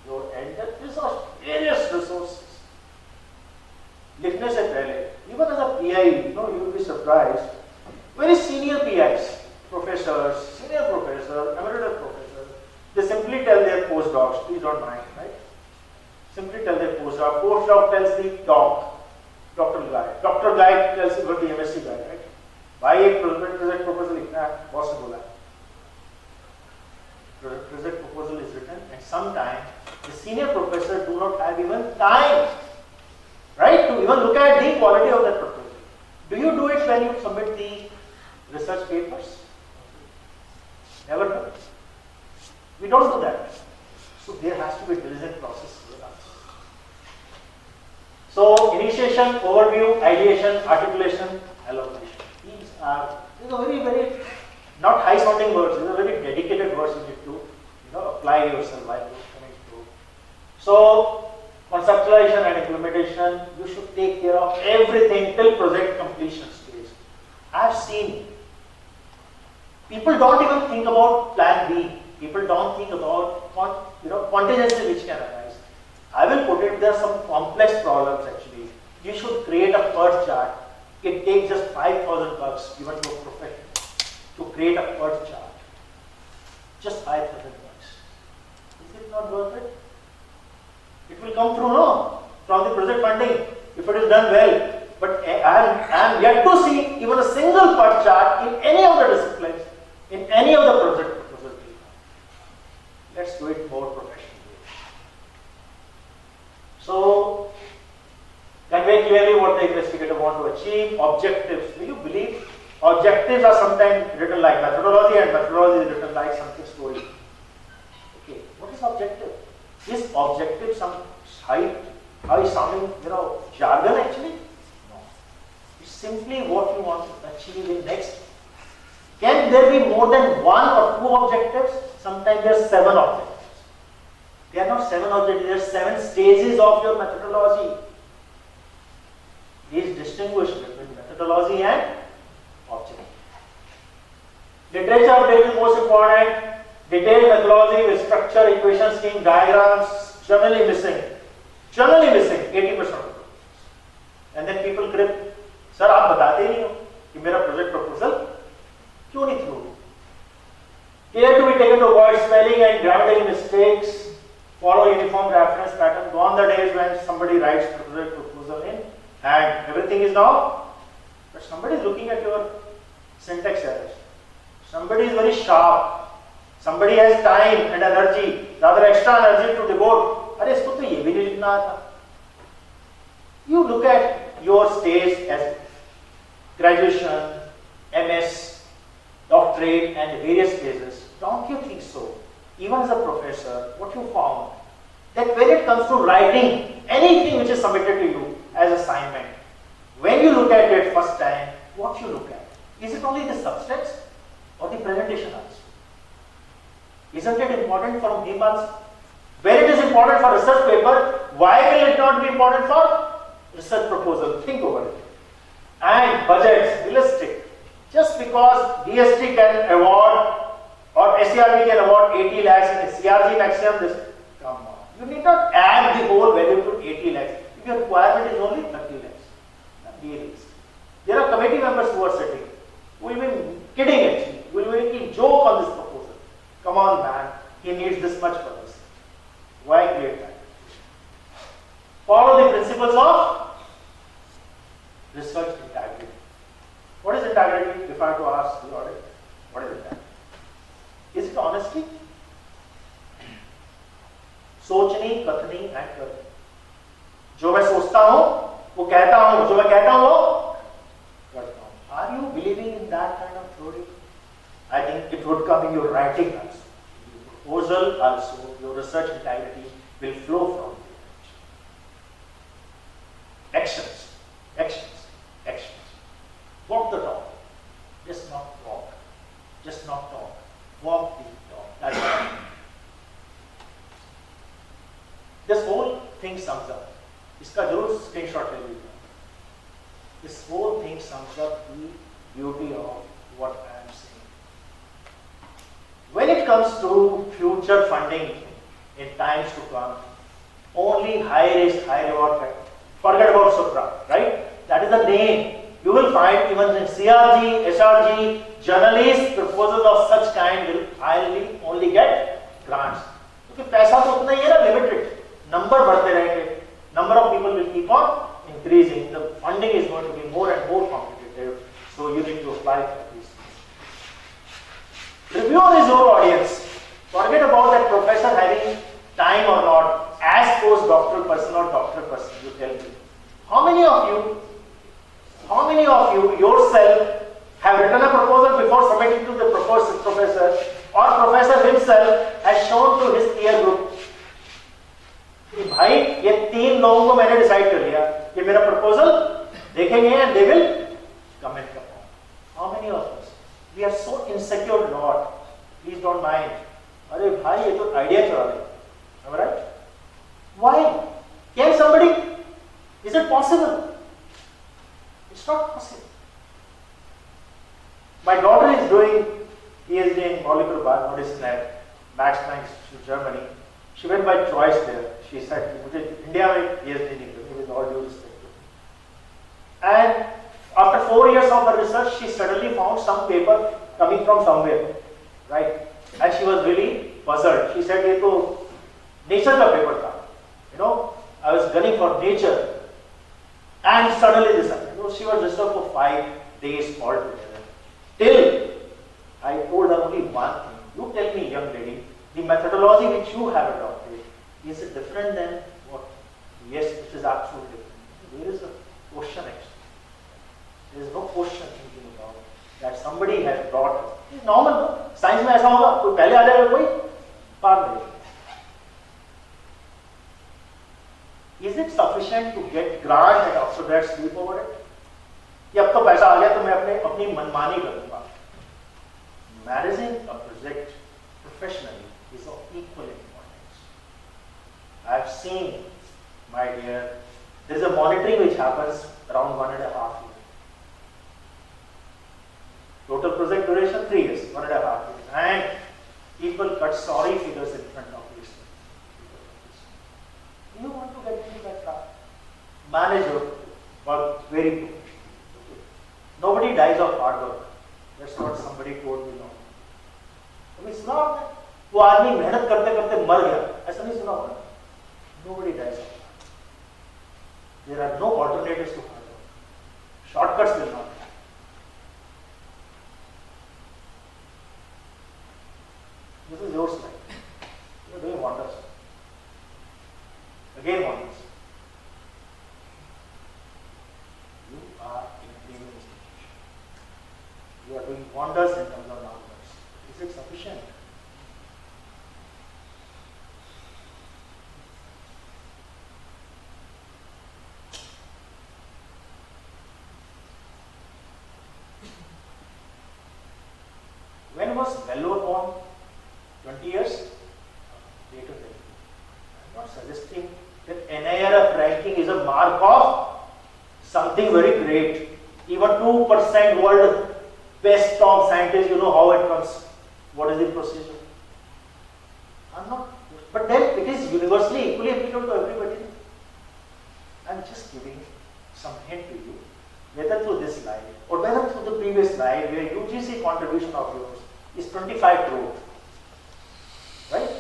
your end. These are various resources. लिखने से पहले, even as a PI, you will be surprised. Very senior PIs, professors, senior professors, emeritus professors, they simply tell their postdocs, please don't mind, right? Simply tell their postdoc. Postdoc tells the doc, Dr. Guy. Dr. Guy tells the MSc guy, right? भाई एक project proposal लिखना है, boss ने बोला. Project proposal is written, and sometimes the senior professor do not have even time, right, to even look at the quality of that proposal. Do you do it when you submit the research papers? Never done. We don't do that. So there has to be a diligent process with us. So initiation, overview, ideation, articulation, allocation. These are very, very not high sounding words. These are very dedicated words you need to apply yourself while coming through. So conceptualization and implementation, you should take care of everything till project completion stage. I have seen people don't even think about plan B. People don't think about contingency which can arise. I will put it, there are some complex problems actually. You should create a PERT chart. It takes just 5,000 bucks given to a professional to create a PERT chart. Just 5,000 bucks. Is it not worth it? It will come through, no? From the project funding, if it is done well. But I am yet to see even a single PERT chart in any of the disciplines, in any of the project proposals. Let's do it more professionally. So, convey clearly what the investigator wants to achieve. Objectives. Do you believe objectives are sometimes written like methodology, and methodology is written like something story? Okay, what is objective? Is objective some high sounding, jargon actually? No. It's simply what you want to achieve in next. Can there be more than one or two objectives? Sometimes there are 7 objectives. They are not 7 objectives, there are 7 stages of your methodology. Please distinguish between methodology and objective. Literature update is most important. Detailed methodology with structure, equation, scheme, diagrams, generally missing. Generally missing 80% of the. And then people grip, sir, आप बताते नहीं हो कि मेरा project proposal क्यों नहीं through? Care to be taken to avoid spelling and grammatical mistakes. Follow uniform reference pattern. Gone the days when somebody writes project proposal in and everything is now, but somebody is looking at your syntax errors. Somebody is very sharp. Somebody has time and energy, rather extra energy to devote. अरे इसको तो ये भी नहीं लिखना आता. You look at your stage as graduation, MS, doctorate, and various phases. Don't you think so? Even as a professor, what you found that when it comes to writing anything which is submitted to you as assignment, when you look at it first time, what you look at? Is it only the substance or the presentation also? Isn't it important for me also? When it is important for research paper, why will it not be important for research proposal? Think over it. And budgets, realistic. Just because DST can award or SCRB can award 80 lakhs and CRG maximum this. Come on, you need not add the whole value to 80 lakhs. If your requirement is only 30 lakhs, be realistic. There are committee members who are sitting, who will be kidding at you, who will be making joke on this proposal. Come on, man, he needs this much for this. Why create that? Follow the principles of research integrity. What is integrity? If I have to ask the audit, what is integrity? Is it honesty? सोचनी, कथनी and करनी. जो मैं सोचता हूं वो कहता हूं, जो मैं कहता हूं वो करता हूं. Are you believing in that kind of theory? I think it would come in your writing also. Your proposal also, your research integrity will flow from it. Actions, actions, actions. Walk the talk. Just not walk. Just not talk. Walk the talk. That's it. This whole thing sums up. इसका जरूर screenshot ले लीजिए. This whole thing sums up the beauty of what I am saying. When it comes to future funding in times to come, only high risk, high reward. Forget about Supra, right? That is the name. You will find even in CRG, SRG, journalists, proposals of such kind will highly only get grants. क्योंकि पैसा तो उतना ही है ना, limited. Number बढ़ते रहेंगे. Number of people will keep on increasing. The funding is going to be more and more competitive. So you need to apply for these things. Review is your audience. Forget about that professor having time or not. As postdoctoral person or doctoral person, you tell me. How many of you yourself have written a proposal before submitting to the professor, or professor himself has shown to his peer group कि भाई ये 3 लोगों को मैंने decide कर लिया, ये मेरा प्रपोजल देखेंगे and they will comment upon. How many of us? We are so insecure, Lord. Please don't mind. अरे भाई ये तो आइडिया चला ले. Am I right? Why? Can somebody? Is it possible? It's not possible. My daughter is doing PhD in molecular biomedicine at Max Planck Institute, Germany. She went by choice there. She said, "मुझे India में PhD नहीं करनी, with all due respect." And after 4 years of her research, she suddenly found some paper coming from somewhere, right? And she was really puzzled. She said, "ये तो nature का paper था, you know. I was gunning for nature, and suddenly this happened." You know, she was disturbed for 5 days altogether. Till I told her only one thing: "You tell me, young lady, the methodology which you have adopted, is it different than what?" Yes, it is absolutely different. There is a question actually. There is no question thinking about that somebody has brought. It's normal, no? Science में ऐसा होगा, कोई पहले आ जाएगा, कोई बाद में. Is it sufficient to get grant and after that sleep over it? कि अब तो पैसा आ गया तो मैं अपनी मनमानी करूँगा. Managing a project professionally is of equal importance. I have seen, my dear, there is a monitoring which happens around 1.5 years. Total project duration 3 years, 1.5 years, and people cut sorry figures in front of this. You want to get into that trap? Manage your work very professionally. Nobody dies of hard work. That's what somebody told me now. कभी सुना आपने? वो आदमी मेहनत करते करते मर गया, ऐसा नहीं सुना होगा? Nobody dies of hard work. There are no alternatives to hard work. Shortcuts will not. This is your slide. You are doing wonders. Again wonders. You are in a premium institution. You are doing wonders in terms of numbers. Is it sufficient? When was Vellore born? 20 years? Later than you. I am not suggesting that NIRF ranking is a mark of something very great. Even 2% world best top scientists, you know how it comes. What is the procedure? I'm not, but then it is universally equally applicable to everybody. I'm just giving some hint to you, whether through this slide or whether through the previous slide where UGC contribution of yours is 25 crore, right?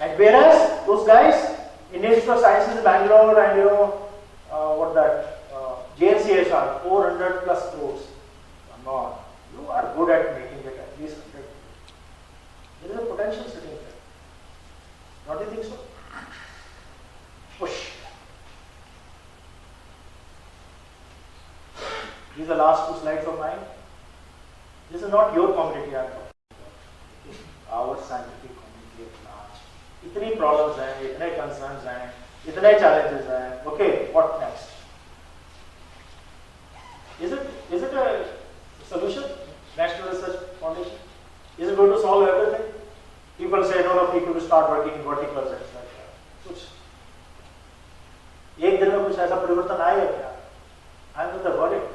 And whereas those guys in Institute of Sciences in Bangalore and what that JNCSR 400 plus crores. Come on, you are good at making it at least 100 crores. There is a potential sitting there. Don't you think so? Push. These are the last two slides of mine. This is not your community I am talking about. Our scientific community at large. इतनी problems हैं, इतने concerns हैं, इतने challenges हैं. Okay, what next? Is it a solution? National Research Foundation? Is it going to solve everything? People say no, people will start working in verticals and such. कुछ एक दिन में कुछ ऐसा परिवर्तन आएगा क्या? I'm rather worried.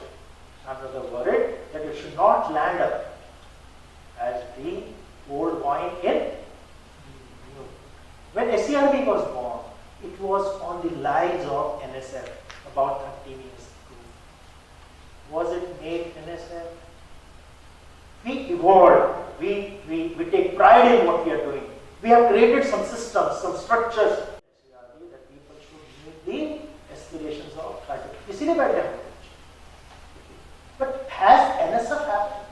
I'm rather worried that it should not land up as the old coin in. When SCRB was born, it was on the lines of NSF about 13 years ago. Was it made NSF? We evolved. We take pride in what we are doing. We have created some systems, some structures that people should meet the aspirations of faculty. इसीलिए बैठे हैं. But has NSF happened?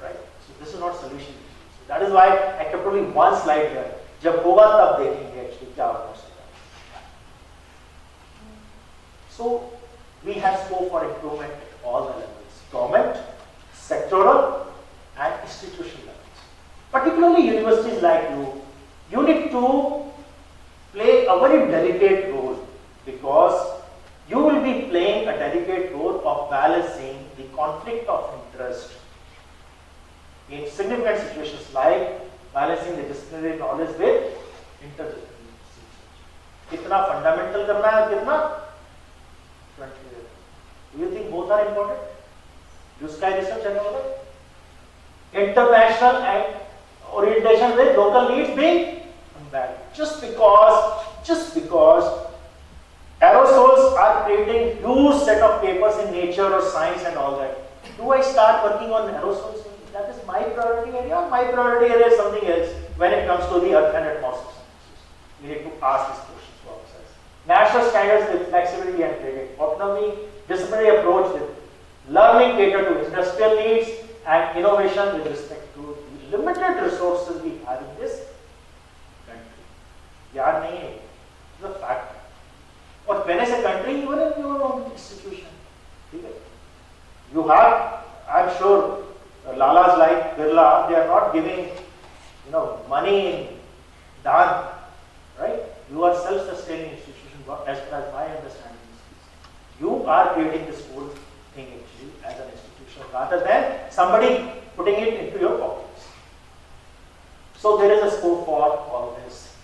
Right? So this is not solution. So that is why I kept only one slide here. जब होगा तब देखेंगे actually क्या होगा. So we have scope for improvement at all the levels: government, sectoral, and institutional levels. Particularly universities like you need to play a very delicate role, because you will be playing a delicate role of balancing the conflict of interest in significant situations like balancing the disciplinary knowledge with interdisciplinary research. कितना fundamental करना है, कितना frontier. Do you think both are important? Do Sky research and all that? International and orientation with local needs being unbalanced. Just because aerosols are creating huge set of papers in nature or science and all that, do I start working on aerosols? That is my priority area. My priority area is something else when it comes to the earth and atmosphere sciences. We need to ask these questions to ourselves. National standards with flexibility and grading. Autonomy, disciplinary approach with learning cater to industrial needs and innovation with respect to the limited resources we have in this country. याद नहीं है, it's a fact. और when I say country, even in your own institution, you have, I'm sure, Lalas like Birla, they are not giving, money in daan, right? You are self-sustaining institution, as far as my understanding is. You are creating this whole thing actually as an institution, rather than somebody putting it into your pockets. So there is a scope for all this.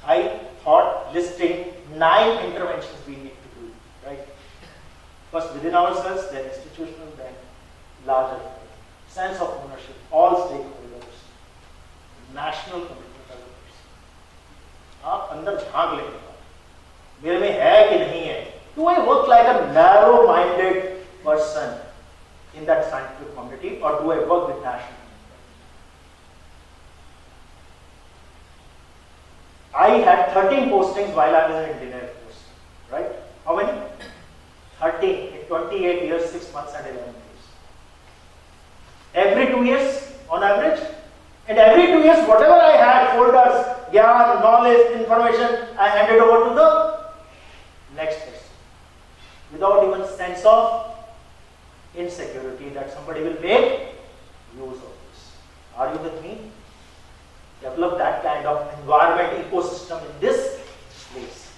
I thought listing 9 interventions we need to do, right? First within ourselves, then institutional, then larger. Sense of ownership, all stakeholders, national commitment developers. आप अंदर झांक लेंगे, मेरे में है कि नहीं है? Do I work like a narrow-minded person in that scientific community, or do I work with national? I had 13 postings while I was in Indian Air Force, right? How many? 13 in 28 years, 6 months and 11 days. Every 2 years on average, and every 2 years whatever I had, folders, gyan, knowledge, information, I handed over to the next person without even sense of insecurity that somebody will make use of this. Are you with me? Develop that kind of environment ecosystem in this place.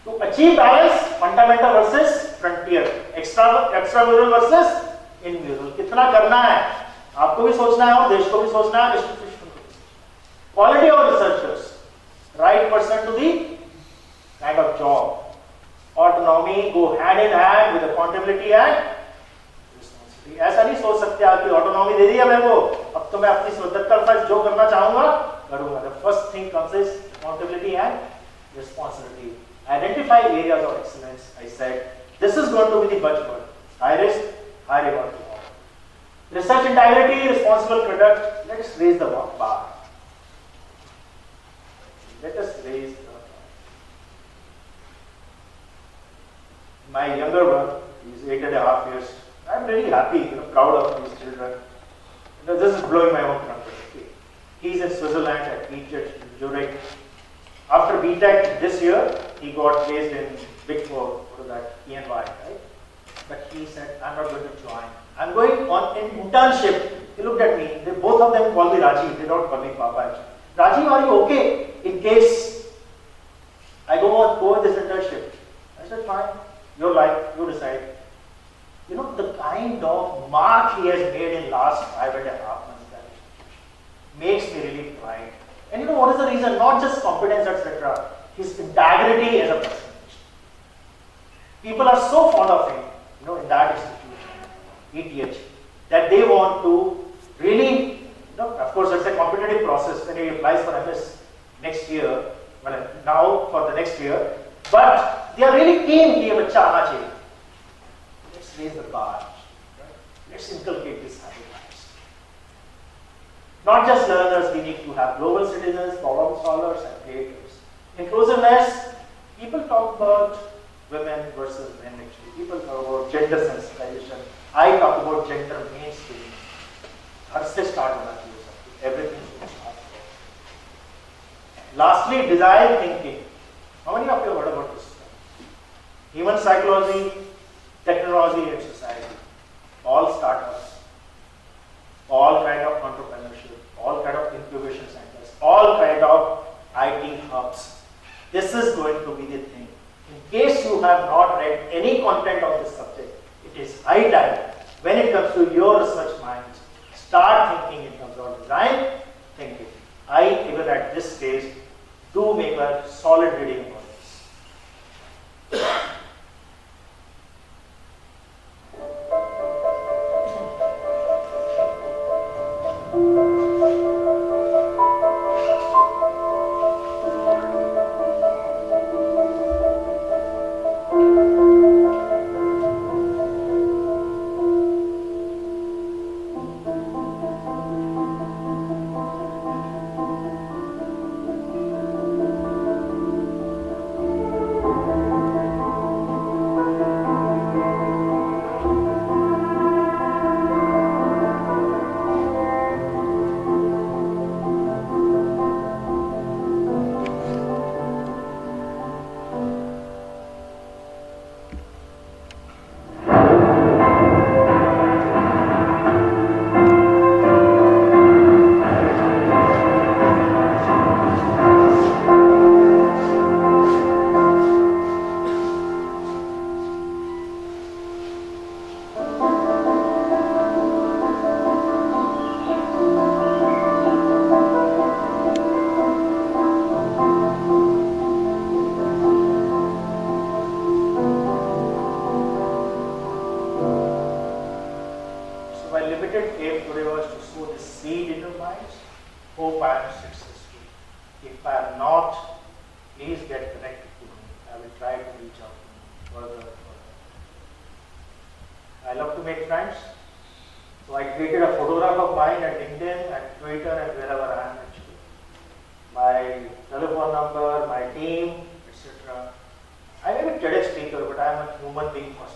To achieve balance, fundamental versus frontier, extramural versus inmural. कितना करना है? आपको भी सोचना है और देश को भी सोचना है, institution को भी. Quality of researchers, right person to the kind of job. Autonomy go hand in hand with accountability and responsibility. ऐसा नहीं सोच सकते आप कि autonomy दे दिया मेरे को, अब तो मैं अपनी स्वतंत्रता के साथ जो करना चाहूँगा करूँगा. The first thing comes is accountability and responsibility. Identify areas of excellence. I said this is going to be the buzzword. High risk, high reward. Research integrity, responsible conduct. Let us raise the bar. Let us raise the bar. My younger one is 8.5 years. I'm really happy, proud of these children. This is blowing my own trumpet. Okay. He's in Switzerland at BTech in Zurich. After BTech this year, he got placed in Big Four, what is that, EY, right? But he said, I'm not going to join. I'm going on an internship. He looked at me. Both of them call me Rajiv. They don't call me Papa. Rajiv, are you okay in case I go with this internship? I said, fine. Your life, you decide. The kind of mark he has made in last 5.5 months makes me really pride. And what is the reason? Not just competence, etc. His integrity as a person. People are so fond of him, in that institution, ETH, that they want to really, of course, it's a competitive process when he applies for MS next year, well, now for the next year, but they are really keen कि ये बच्चा आना चाहिए. Let's raise the bar. Right? Let's inculcate this habit. Not just learners, we need to have global citizens, problem solvers, and creators. Inclusiveness, people talk about women versus men actually. People talk about gender sensitization. I talk about gender mainstreaming. घर से start होना चाहिए सब. Everything should start there. Lastly, design thinking. How many of you have heard about this? Human psychology, technology, and society. All startups, all kind of entrepreneurship, all kind of incubation centers, all kind of IT hubs. This is going to be the thing. In case you have not read any content of this subject, it is high time when it comes to your research minds, start thinking in terms of design thinking. I, even at this stage, do make a solid reading about this. Human being first.